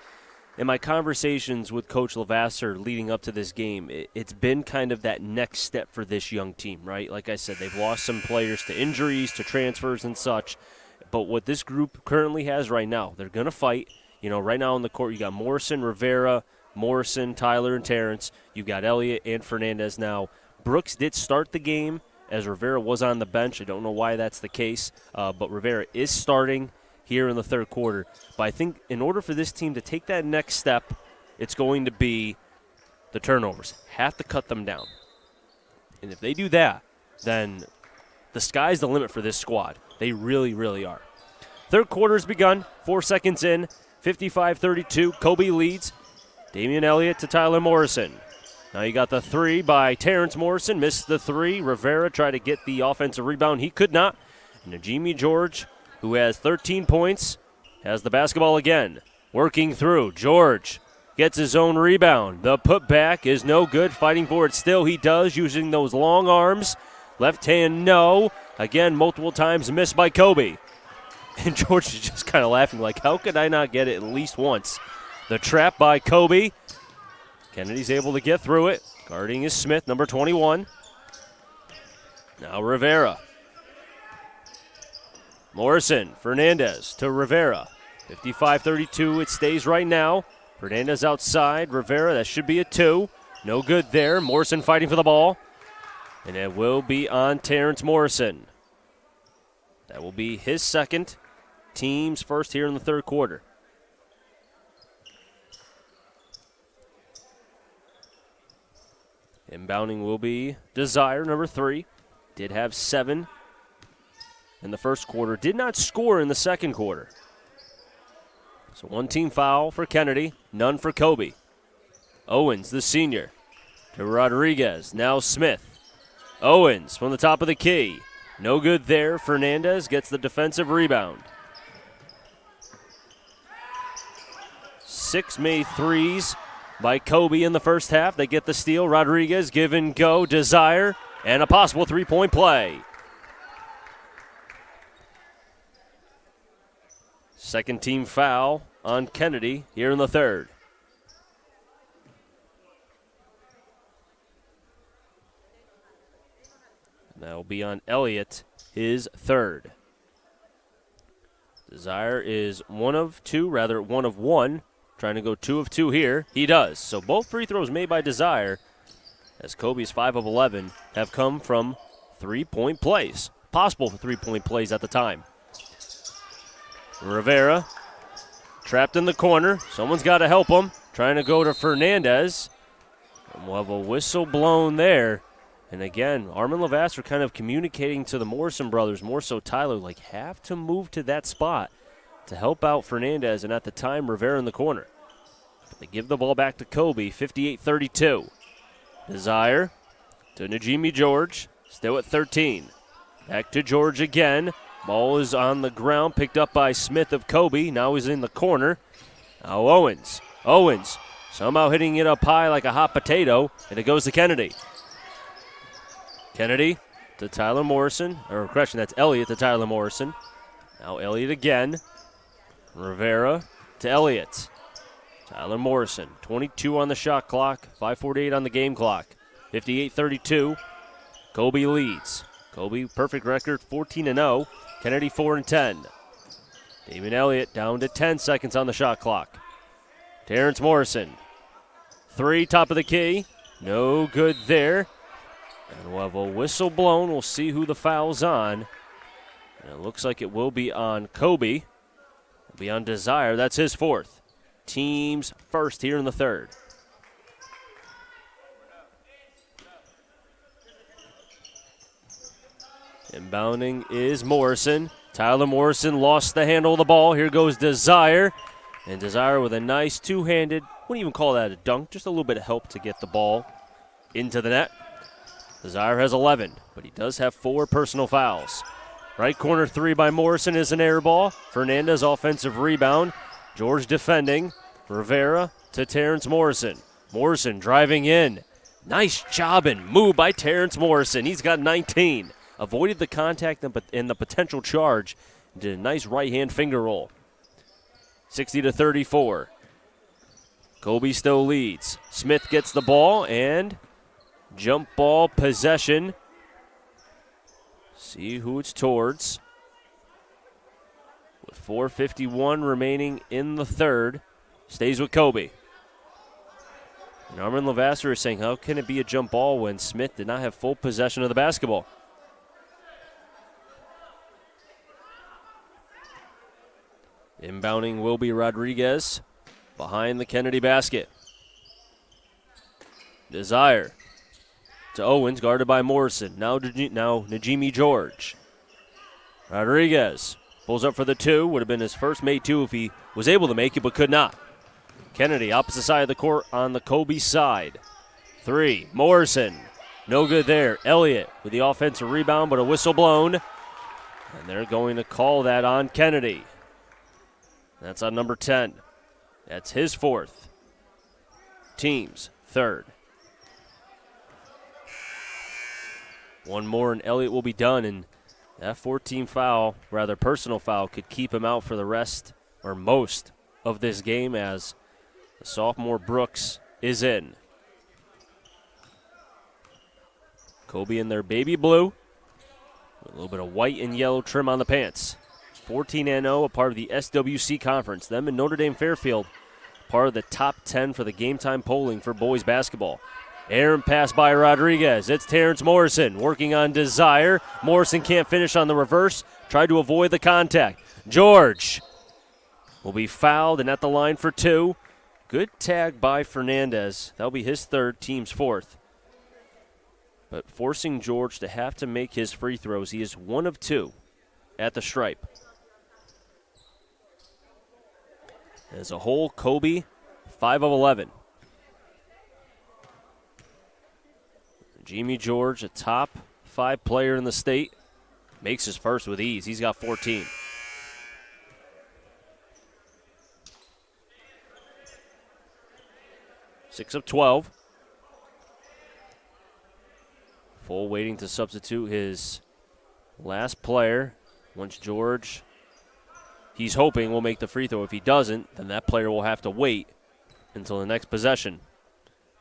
in my conversations with Coach Levasseur leading up to this game, it's been kind of that next step for this young team, right? Like I said, they've lost some players to injuries, to transfers and such. But what this group currently has right now, they're going to fight. Right now on the court, you got Morrison, Rivera, Tyler, and Terrence. You've got Elliott and Fernandez now. Brooks did start the game as Rivera was on the bench. I don't know why that's the case, but Rivera is starting here in the third quarter. But I think in order for this team to take that next step, it's going to be the turnovers. Have to cut them down. And if they do that, then the sky's the limit for this squad. They really, really are. Third quarter's begun. 4 seconds in. 55-32. Kolbe leads. Damian Elliott to Tyler Morrison. Now you got the three by Terrence Morrison. Missed the three. Rivera tried to get the offensive rebound. He could not. Najimy George, who has 13 points, has the basketball again. Working through. George gets his own rebound. The putback is no good. Fighting for it still. He does, using those long arms. Left hand, no. Again, multiple times missed by Kolbe. And George is just kind of laughing like, how could I not get it at least once? The trap by Kolbe. Kennedy's able to get through it. Guarding is Smith, number 21. Now Rivera. Morrison, Fernandez to Rivera. 55-32, it stays right now. Fernandez outside. Rivera, that should be a two. No good there. Morrison fighting for the ball. And it will be on Terrence Morrison. That will be his second. Team's first here in the third quarter. Inbounding will be Desire, number 3. Did have 7 in the first quarter. Did not score in the second quarter. So one team foul for Kennedy, none for Kolbe. Owens, the senior, to Rodriguez. Now Smith. Owens from the top of the key. No good there. Fernandez gets the defensive rebound. 6 made threes by Kolbe in the first half. They get the steal. Rodriguez, give and go. Desire, and a possible three-point play. Second team foul on Kennedy here in the third. That will be on Elliott, his third. Desire is one of one. Trying to go 2 of 2 here. He does. So both free throws made by Desire, as Kolbe's 5 of 11, have come from three-point plays. Possible for three-point plays at the time. Rivera, trapped in the corner. Someone's got to help him. Trying to go to Fernandez. And we'll have a whistle blown there. And again, Armin Levasseur kind of communicating to the Morrison brothers, more so Tyler, like have to move to that spot to help out Fernandez, and at the time, Rivera in the corner. But they give the ball back to Kolbe, 58-32. Desire to Najimy George, still at 13. Back to George again. Ball is on the ground, picked up by Smith of Kolbe. Now he's in the corner. Now Owens. Owens somehow hitting it up high like a hot potato, and it goes to Kennedy. Kennedy to Tyler Morrison, or correction, that's Elliott to Tyler Morrison. Now Elliott again. Rivera to Elliott. Tyler Morrison, 22 on the shot clock, 5:48 on the game clock. 58-32. Kolbe leads. Kolbe, perfect record, 14-0. Kennedy 4-10. Damian Elliott down to 10 seconds on the shot clock. Terrence Morrison three, top of the key. No good there. And we'll have a whistle blown. We'll see who the foul's on. And it looks like it will be on Kolbe. It'll be on Desire. That's his fourth. Team's first here in the third. Inbounding is Morrison. Tyler Morrison lost the handle of the ball. Here goes Desire. And Desire with a nice two-handed, wouldn't even call that a dunk, just a little bit of help to get the ball into the net. Desire has 11, but he does have 4 personal fouls. Right corner three by Morrison is an air ball. Fernandez offensive rebound. George defending. Rivera to Terrence Morrison. Morrison driving in. Nice job and move by Terrence Morrison. He's got 19. Avoided the contact and the potential charge. Did a nice right-hand finger roll. 60-34. Kolbe still leads. Smith gets the ball and jump ball possession. See who it's towards. With 4:51 remaining in the third. Stays with Kolbe. And Armin Lavasser is saying, how can it be a jump ball when Smith did not have full possession of the basketball? Inbounding will be Rodriguez behind the Kennedy basket. Desire to Owens, guarded by Morrison. Now Najimy George. Rodriguez pulls up for the two. Would have been his first made two if he was able to make it, but could not. Kennedy, opposite side of the court on the Kolbe side. Three, Morrison. No good there. Elliott with the offensive rebound, but a whistle blown. And they're going to call that on Kennedy. That's on number 10. That's his fourth. Team's third. One more and Elliott will be done, and that 14 foul, rather personal foul, could keep him out for the rest or most of this game as the sophomore Brooks is in. Kolbe in their baby blue with a little bit of white and yellow trim on the pants. 14-0, a part of the SWC Conference. Them and Notre Dame Fairfield, part of the top 10 for the game time polling for boys basketball. Aaron pass by Rodriguez. It's Terrence Morrison working on Desire. Morrison can't finish on the reverse. Tried to avoid the contact. George will be fouled and at the line for two. Good tag by Fernandez. That'll be his third, team's fourth. But forcing George to have to make his free throws. He is 1 of 2 at the stripe. As a whole, Kolbe, 5 of 11. Jimmy George, a top 5 player in the state, makes his first with ease. He's got 14. Six of 12. Full waiting to substitute his last player. Once George, he's hoping, will make the free throw. If he doesn't, then that player will have to wait until the next possession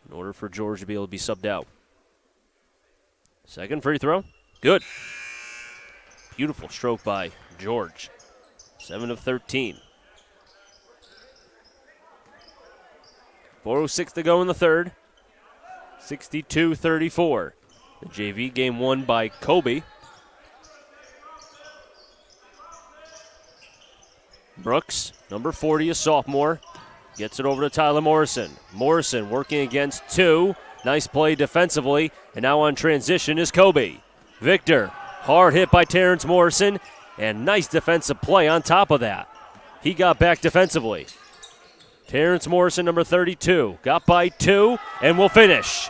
in order for George to be able to be subbed out. Second free throw. Good. Beautiful stroke by George. 7 of 13. 4:06 to go in the third. 62-34. The JV game won by Kolbe. Brooks, number 40, a sophomore, gets it over to Tyler Morrison. Morrison working against two. Nice play defensively, and now on transition is Kolbe. Victor, hard hit by Terrence Morrison, and nice defensive play on top of that. He got back defensively. Terrence Morrison, number 32, got by 2 and will finish.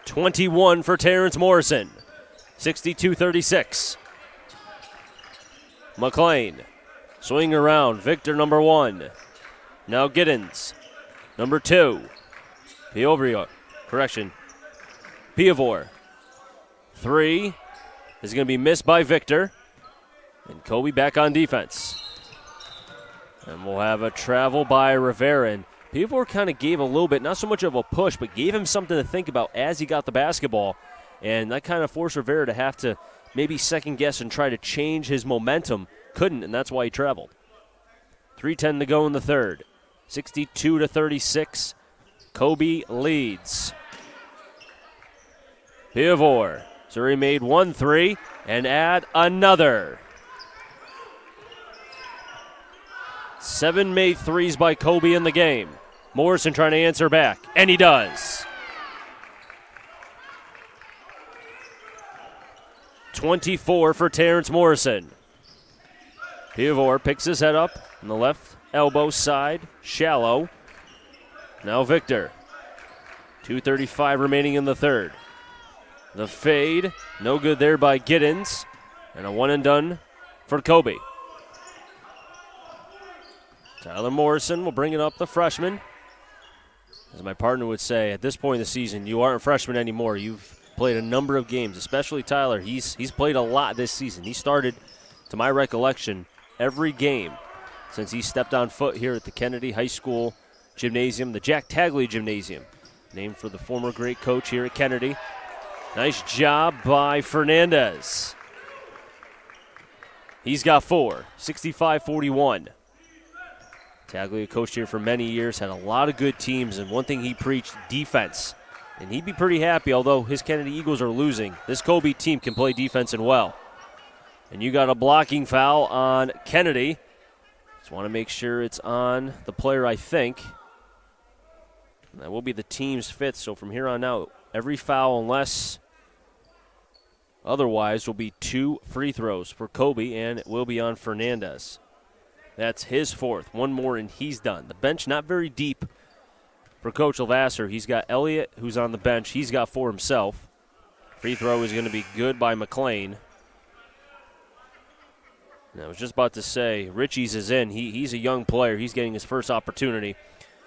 21 for Terrence Morrison, 62-36. McLean, swing around, Victor, number 1. Now Giddens, number 2. Piovor. 3 is going to be missed by Victor. And Kolbe back on defense. And we'll have a travel by Rivera. And Piovor kind of gave a little bit, not so much of a push, but gave him something to think about as he got the basketball. And that kind of forced Rivera to have to maybe second guess and try to change his momentum. Couldn't, and that's why he traveled. 3:10 to go in the third. 62-36. Kolbe leads. Piavor. Surrey made 1 3 and add another. 7 made threes by Kolbe in the game. Morrison trying to answer back, and he does. 24 for Terrence Morrison. Piavor picks his head up on the left elbow side, shallow. Now Victor. 2:35 remaining in the third. The fade, no good there by Giddens, and a one and done for Kolbe. Tyler Morrison will bring it up, the freshman. As my partner would say, at this point in the season, you aren't a freshman anymore. You've played a number of games, especially Tyler. He's played a lot this season. He started, to my recollection, every game since he stepped on foot here at the Kennedy High School Gymnasium, the Jack Tagley Gymnasium, named for the former great coach here at Kennedy. Nice job by Fernandez. He's got 4, 65-41. Tagley, coached here for many years, had a lot of good teams, and one thing he preached, defense. And he'd be pretty happy, although his Kennedy Eagles are losing. This Kolbe team can play defense and well. And you got a blocking foul on Kennedy. Just want to make sure it's on the player, I think. And that will be the team's 5th, so from here on out, every foul, unless otherwise, will be 2 free throws for Kolbe, and it will be on Fernandez. That's his 4th. One more, and he's done. The bench not very deep for Coach Lavasser. He's got Elliott, who's on the bench. He's got 4 himself. Free throw is going to be good by McLean. And I was just about to say, Ritchie's is in. He's a young player. He's getting his first opportunity.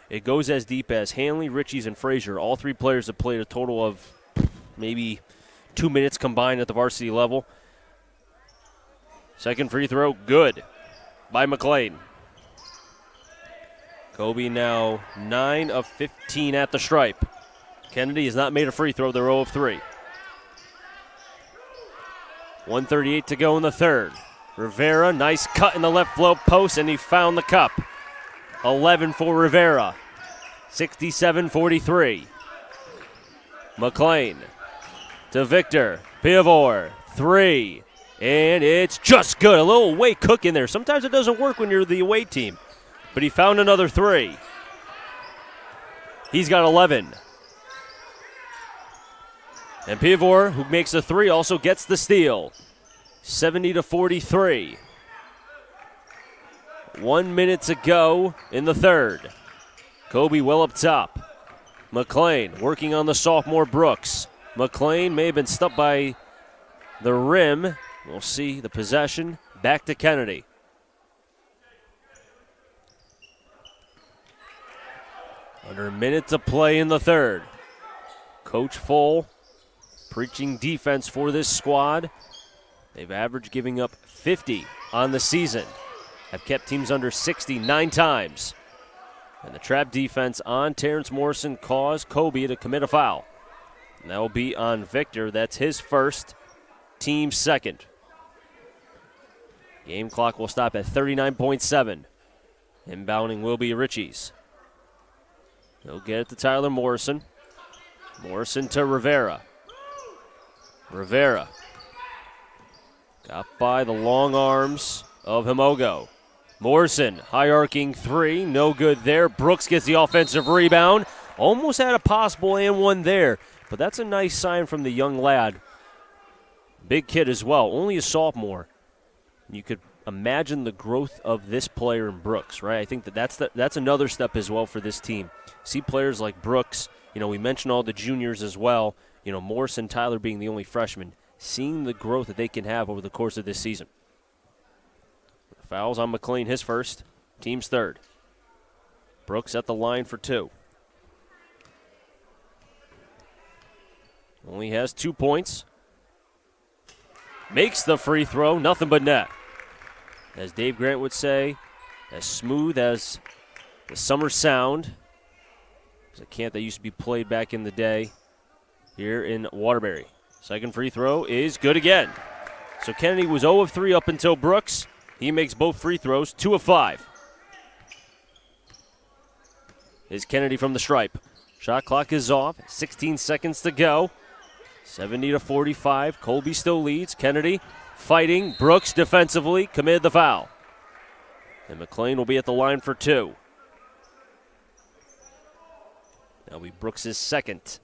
It goes as deep as Hanley, Ritchie's, and Frazier. All 3 players have played a total of maybe 2 minutes combined at the varsity level. Second free throw, good by McLean. Kolbe now 9 of 15 at the stripe. Kennedy has not made a free throw. They're 0 of 3. 1:38 to go in the third. Rivera, nice cut in the left float post, and he found the cup. 11 for Rivera. 67-43. McLean to Victor. Piavor, 3. And it's just good. A little away cook in there. Sometimes it doesn't work when you're the away team. But he found another 3. He's got 11. And Piavor, who makes the 3, also gets the steal. 70-43. 1 minute to go in the third. Kolbe well up top. McLean working on the sophomore Brooks. McLean may have been stopped by the rim. We'll see the possession. Back to Kennedy. Under a minute to play in the third. Coach Full preaching defense for this squad. They've averaged giving up 50 on the season. Have kept teams under 60 9 times. And the trap defense on Terrence Morrison caused Kolbe to commit a foul. And that will be on Victor. That's his first, team's second. Game clock will stop at 39.7. Inbounding will be Ritchie's. He'll get it to Tyler Morrison. Morrison to Rivera. Rivera got by the long arms of Himogo. Morrison, high arcing 3, no good there. Brooks gets the offensive rebound. Almost had a possible and one there, but that's a nice sign from the young lad. Big kid as well, only a sophomore. You could imagine the growth of this player in Brooks, right? I think that's another step as well for this team. See players like Brooks, we mentioned all the juniors as well, Morrison, Tyler being the only freshmen, seeing the growth that they can have over the course of this season. Fouls on McLean, his first, team's third. Brooks at the line for 2. Only has 2 points. Makes the free throw, nothing but net. As Dave Grant would say, as smooth as the summer sound. It's a camp that used to be played back in the day here in Waterbury. Second free throw is good again. So Kennedy was 0 of 3 up until Brooks. He makes both free throws, 2 of 5. is Kennedy from the stripe. Shot clock is off. 16 seconds to go. 70-45. Kolbe still leads. Kennedy fighting. Brooks defensively committed the foul. And McLean will be at the line for two. That'll be Brooks' second.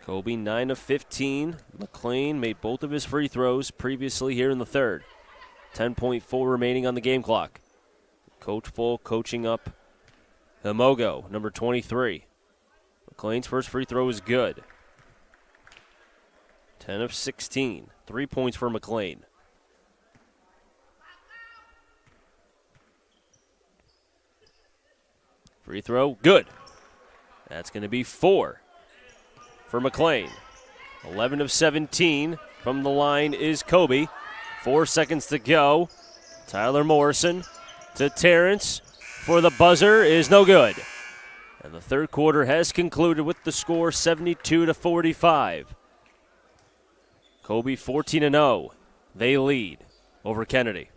Kolbe 9 of 15. McLean made both of his free throws previously here in the third. 10.4 remaining on the game clock. Coach Full coaching up Himogo, number 23. McLean's first free throw is good. 10 of 16. 3 points for McLean. Free throw, good. That's going to be 4 for McLean. 11 of 17 from the line is Kolbe. 4 seconds to go. Tyler Morrison to Terrence for the buzzer is no good. And the third quarter has concluded with the score 72-45. Kolbe 14-0. They lead over Kennedy.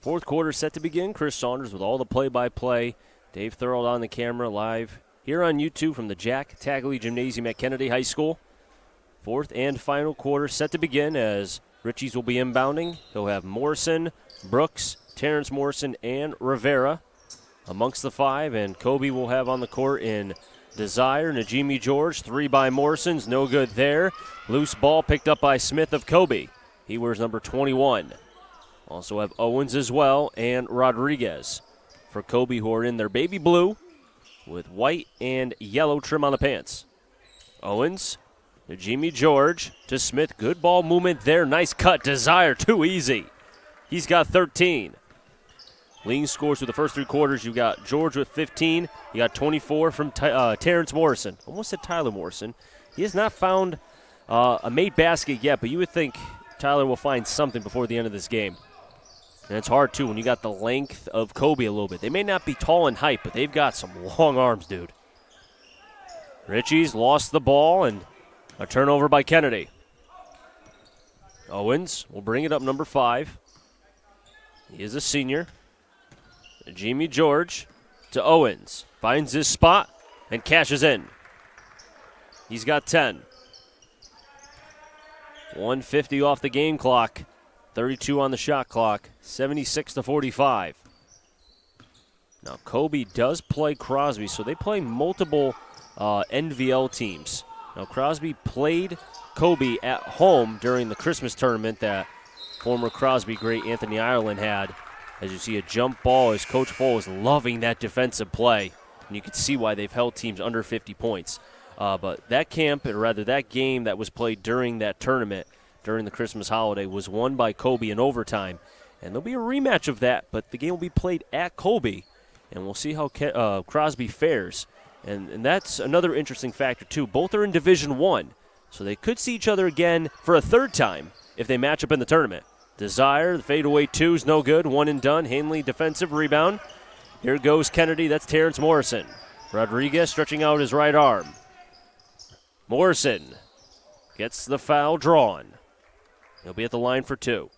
Fourth quarter set to begin. Chris Saunders with all the play-by-play. Dave Thorold on the camera live here on YouTube from the Jack Tagley Gymnasium at Kennedy High School. Fourth and final quarter set to begin as Ritchie's will be inbounding. He'll have Morrison, Brooks, Terrence Morrison, and Rivera amongst the five. And Kolbe will have on the court in Desire, Najimy George. 3 by Morrison's no good there. Loose ball picked up by Smith of Kolbe. He wears number 21. Also have Owens as well and Rodriguez for Kolbe, who are in their baby blue with white and yellow trim on the pants. Owens, Najimy George to Smith. Good ball movement there. Nice cut. Desire, too easy. He's got 13. Leading scores through the first 3 quarters. You got George with 15. You got 24 from Terrence Morrison. Almost said Tyler Morrison. He has not found a made basket yet, but you would think Tyler will find something before the end of this game. And it's hard, too, when you got the length of Kolbe a little bit. They may not be tall in height, but they've got some long arms, dude. Ritchie's lost the ball, and a turnover by Kennedy. Owens will bring it up, number 5. He is a senior. Najimy George to Owens. Finds his spot and cashes in. He's got 10. 150 off the game clock. 32 on the shot clock, 76-45. Now, Kolbe does play Crosby, so they play multiple NVL teams. Now, Crosby played Kolbe at home during the Christmas tournament that former Crosby great Anthony Ireland had. As you see, a jump ball as Coach Full is loving that defensive play, and you can see why they've held teams under 50 points. But that camp, or rather that game that was played during that tournament, during the Christmas holiday, was won by Kolbe in overtime. And there'll be a rematch of that, but the game will be played at Kolbe, and we'll see how Crosby fares. And that's another interesting factor, too. Both are in Division I, so they could see each other again for a third time if they match up in the tournament. Desire, the fadeaway 2's no good, 1 and done. Hanley defensive rebound. Here goes Kennedy, that's Terrence Morrison. Rodriguez stretching out his right arm. Morrison gets the foul drawn. He'll be at the line for 2.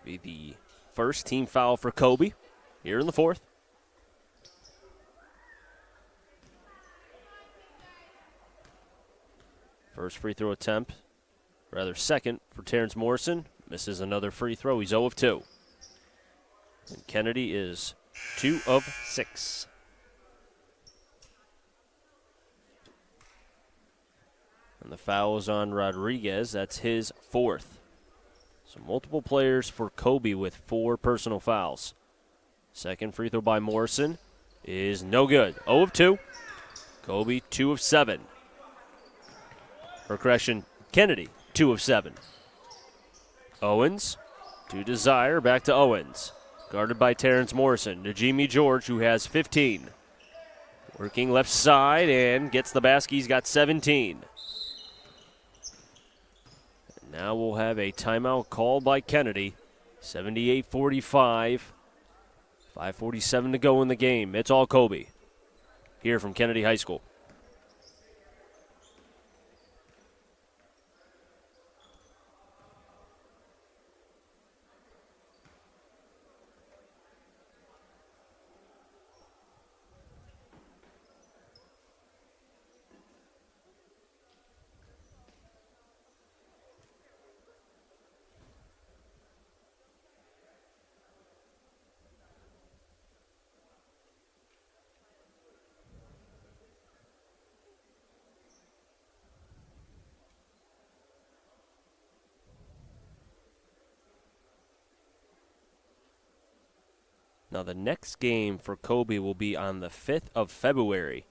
Be the first team foul for Kolbe here in the fourth. First free throw attempt, second for Terrence Morrison. Misses another free throw. He's 0 of 2. And Kennedy is 2 of 6. And the foul is on Rodriguez. That's his fourth. So multiple players for Kolbe with 4 personal fouls. Second free throw by Morrison is no good. 0 of 2. Kolbe 2 of 7. Kennedy 2 of 7. Owens to Desire, back to Owens. Guarded by Terrence Morrison. To Jimmy George, who has 15. Working left side and gets the basket. He's got 17. And now we'll have a timeout called by Kennedy. 78-45. 5:47 to go in the game. It's all Kolbe here from Kennedy High School. Now, the next game for Kolbe will be on the 5th of February.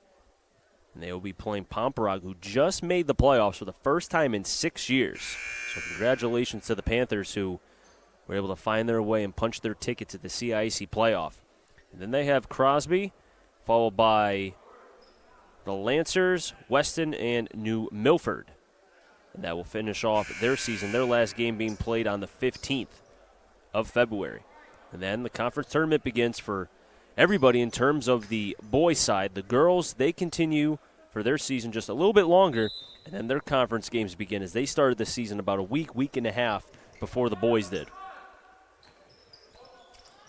And they will be playing Pomperog, who just made the playoffs for the first time in 6 years. So congratulations to the Panthers, who were able to find their way and punch their ticket to the CIAC playoff. And then they have Crosby, followed by the Lancers, Weston, and New Milford. And that will finish off their season, their last game being played on the 15th of February. And then the conference tournament begins for everybody in terms of the boys' side. The girls, they continue for their season just a little bit longer, and then their conference games begin as they started the season about a week and a half before the boys did,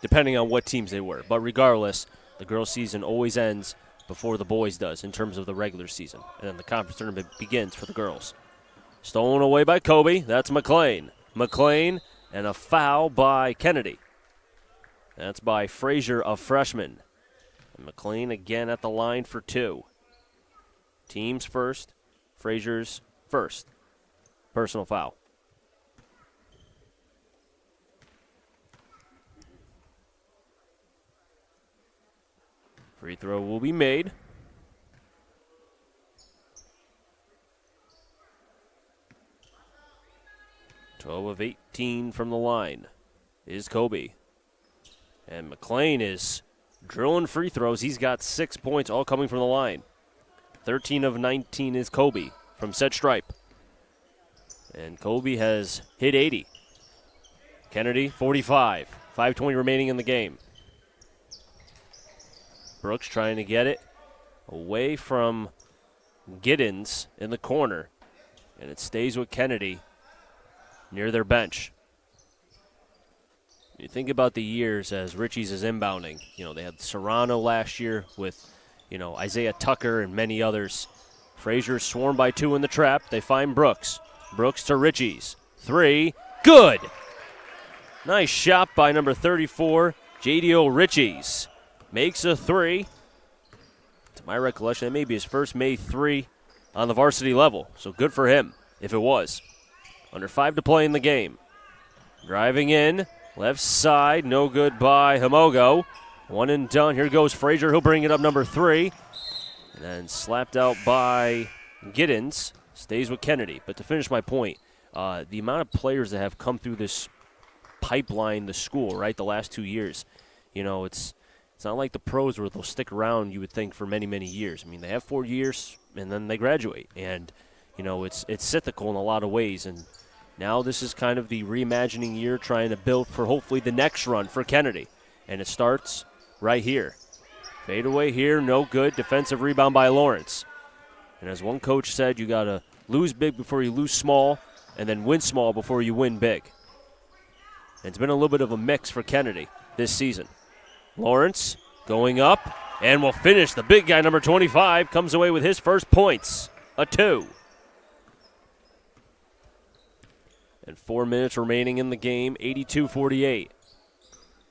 depending on what teams they were. But regardless, the girls' season always ends before the boys does in terms of the regular season. And then the conference tournament begins for the girls. Stolen away by Kolbe. That's McLean. McLean and a foul by Kennedy. That's by Frazier, a freshman. And McLean again at the line for 2. Teams first, Frazier's first. Personal foul. Free throw will be made. "12 of 18 from the line is Kolbe. And McLean is drilling free throws. He's got 6 points, all coming from the line. 13 of 19 is Kolbe from set stripe. And Kolbe has hit 80. Kennedy, 45. 5:20 remaining in the game. Brooks trying to get it away from Giddens in the corner. And it stays with Kennedy near their bench. You think about the years as Richie's is inbounding. You know, they had Serrano last year with, Isaiah Tucker and many others. Frazier swarmed by 2 in the trap. They find Brooks. Brooks to Richie's. 3. Good! Nice shot by number 34, J.D.O. Richie's. Makes a 3. To my recollection, that may be his first made 3 on the varsity level. So good for him, if it was. Under 5 to play in the game. Driving in. Left side, no good by Hamogo. 1 and done. Here goes Frazier. He'll bring it up, number 3. And then slapped out by Giddens. Stays with Kennedy. But to finish my point, the amount of players that have come through this pipeline, the school, right, the last 2 years, it's not like the pros where they'll stick around, you would think, for many, many years. I mean, they have 4 years, and then they graduate. And, it's cyclical in a lot of ways. And now this is kind of the reimagining year, trying to build for hopefully the next run for Kennedy. And it starts right here. Fade away here, no good. Defensive rebound by Lawrence. And as one coach said, you got to lose big before you lose small, and then win small before you win big. And it's been a little bit of a mix for Kennedy this season. Lawrence going up and will finish. The big guy, number 25, comes away with his first points, a 2. And 4 minutes remaining in the game, 82-48.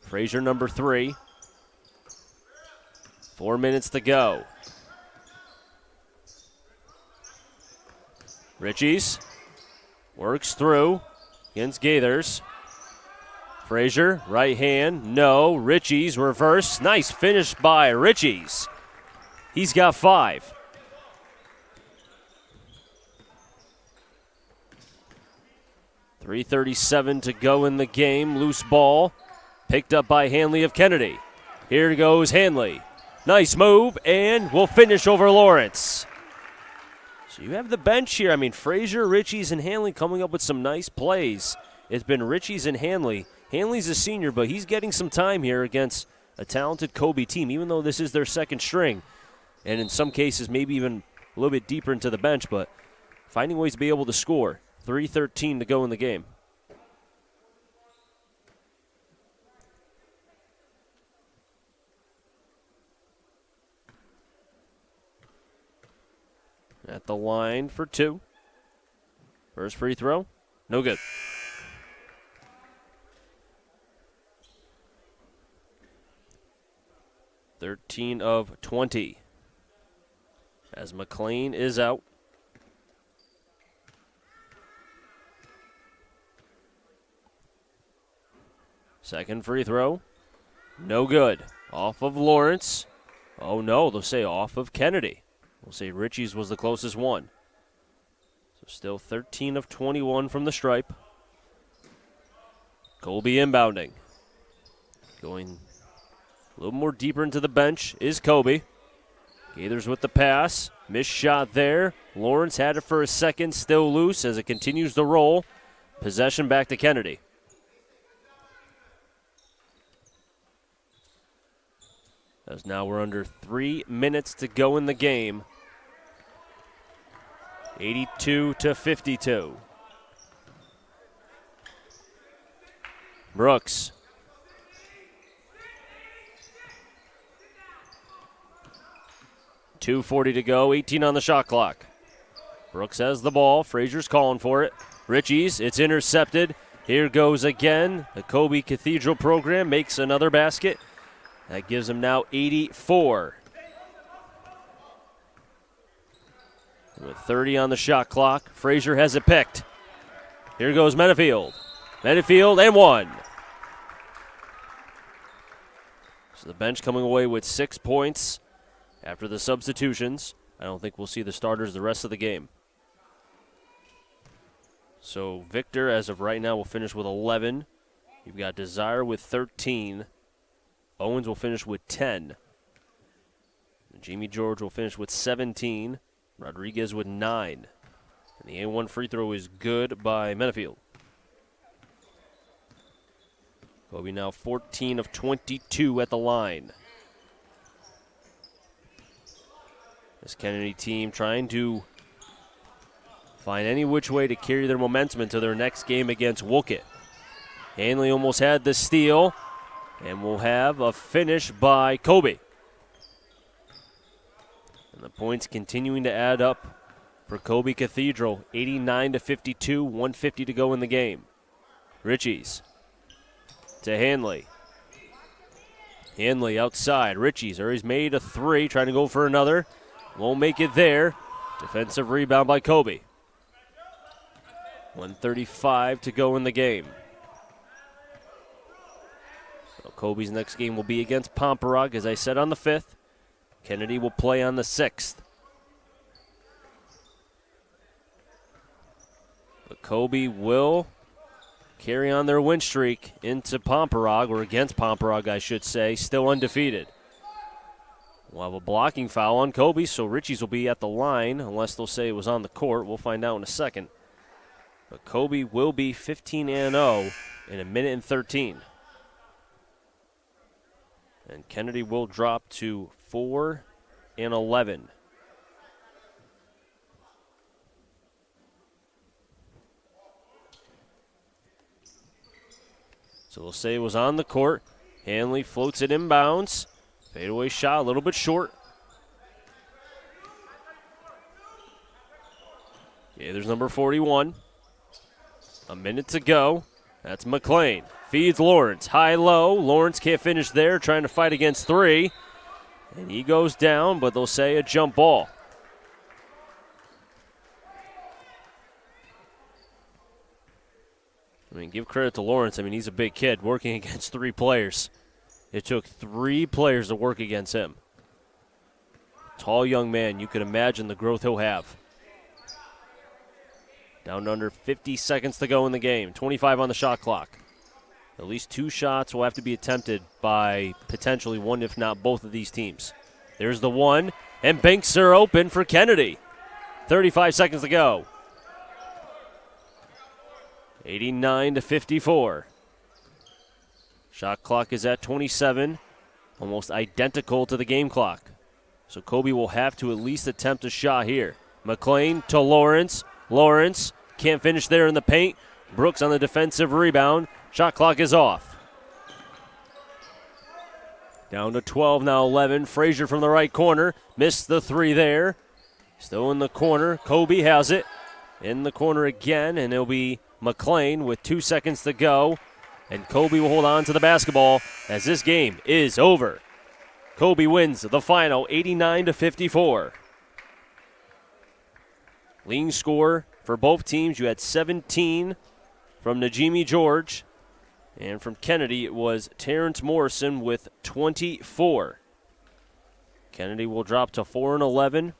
Frazier, number 3. 4 minutes to go. Ritchie's works through against Gaithers. Frazier, right hand, no. Ritchie's reverse. Nice finish by Ritchie's. He's got 5. .337 to go in the game. Loose ball picked up by Hanley of Kennedy. Here goes Hanley. Nice move, and will finish over Lawrence. So you have the bench here. I mean, Frazier, Ritchie's, and Hanley coming up with some nice plays. It's been Ritchie's and Hanley. Hanley's a senior, but he's getting some time here against a talented Kolbe team, even though this is their second string. And in some cases, maybe even a little bit deeper into the bench, but finding ways to be able to score. 3:13 to go in the game. At the line for 2. First free throw, no good. (13 of 20) as McLean is out. Second free throw, no good. Off of Lawrence. Oh no, they'll say off of Kennedy. We'll say Ritchie's was the closest one. So still 13 of 21 from the stripe. Kolbe inbounding. Going a little more deeper into the bench is Kolbe. Gaithers with the pass. Missed shot there. Lawrence had it for a second. Still loose as it continues to roll. Possession back to Kennedy. As now we're under 3 minutes to go in the game. 82-52. Brooks. .240 to go, 18 on the shot clock. Brooks has the ball. Frazier's calling for it. Ritchie's, it's intercepted. Here goes again. The Kolbe Cathedral program makes another basket. That gives him now 84. With 30 on the shot clock, Frazier has it picked. Here goes Medefield. Medefield and 1. So the bench coming away with 6 points after the substitutions. I don't think we'll see the starters the rest of the game. So Victor, as of right now, will finish with 11. You've got Desire with 13. Owens will finish with 10. Jamie George will finish with 17. Rodriguez with 9. And the A1 free throw is good by Medefield. Kolbe now 14 of 22 at the line. This Kennedy team trying to find any which way to carry their momentum into their next game against Woolkit. Hanley almost had the steal. And we'll have a finish by Kolbe. And the points continuing to add up for Kolbe Cathedral. 89-52, 150 to go in the game. Ritchie's to Hanley. Hanley outside. Ritchie's already made a 3, trying to go for another. Won't make it there. Defensive rebound by Kolbe. 1:35 to go in the game. Kolbe's next game will be against Pomperaug, as I said, on the 5th. Kennedy will play on the 6th. But Kolbe will carry on their win streak into Pomperaug, or against Pomperaug, I should say, still undefeated. We'll have a blocking foul on Kolbe, so Ritchie's will be at the line, unless they'll say it was on the court. We'll find out in a second. But Kolbe will be 15-0 in 1:13. And Kennedy will drop to 4-11. So we'll say it was on the court. Hanley floats it inbounds. Fadeaway shot, a little bit short. Yeah, there's number 41. A minute to go. That's McLean. Feeds Lawrence. High-low. Lawrence can't finish there, trying to fight against three. And he goes down, but they'll say a jump ball. I mean, give credit to Lawrence. I mean, he's a big kid working against three players. It took three players to work against him. Tall young man. You can imagine the growth he'll have. Down to under 50 seconds to go in the game. 25 on the shot clock. At least two shots will have to be attempted by potentially one, if not both of these teams. There's the one, and banks are open for Kennedy. 35 seconds to go. 89-54. Shot clock is at 27, almost identical to the game clock. So Kolbe will have to at least attempt a shot here. McLean to Lawrence. Lawrence can't finish there in the paint. Brooks on the defensive rebound. Shot clock is off. Down to 12, now 11. Frazier from the right corner. Missed the three there. Still in the corner. Kolbe has it. In the corner again, and it'll be McLean with 2 seconds to go. And Kolbe will hold on to the basketball as this game is over. Kolbe wins the final 89-54. Leading scorer for both teams, you had 17 from Najimy George. And from Kennedy, it was Terrence Morrison with 24. Kennedy will drop to 4-11.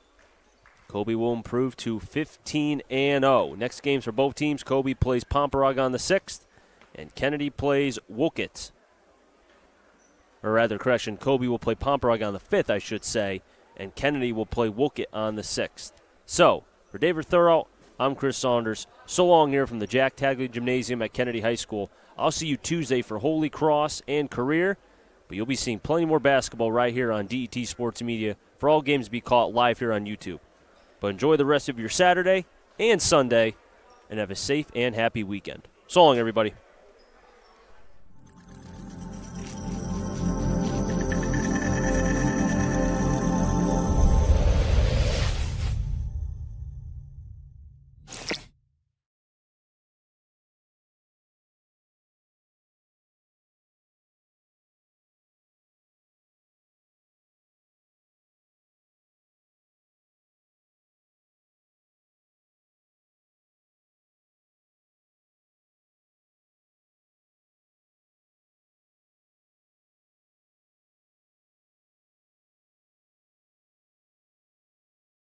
Kolbe will improve to 15-0. Next games for both teams, Kolbe plays Pomperaug on the 6th, and Kennedy plays Woolkit. Or rather, correction, Kolbe will play Pomperaug on the 5th, I should say, and Kennedy will play Woolkit on the 6th. So, for David Thurl, I'm Chris Saunders. So long here from the Jack Tagley Gymnasium at Kennedy High School. I'll see you Tuesday for Holy Cross and Career, but you'll be seeing plenty more basketball right here on DET Sports Media for all games to be caught live here on YouTube. But enjoy the rest of your Saturday and Sunday, and have a safe and happy weekend. So long, everybody.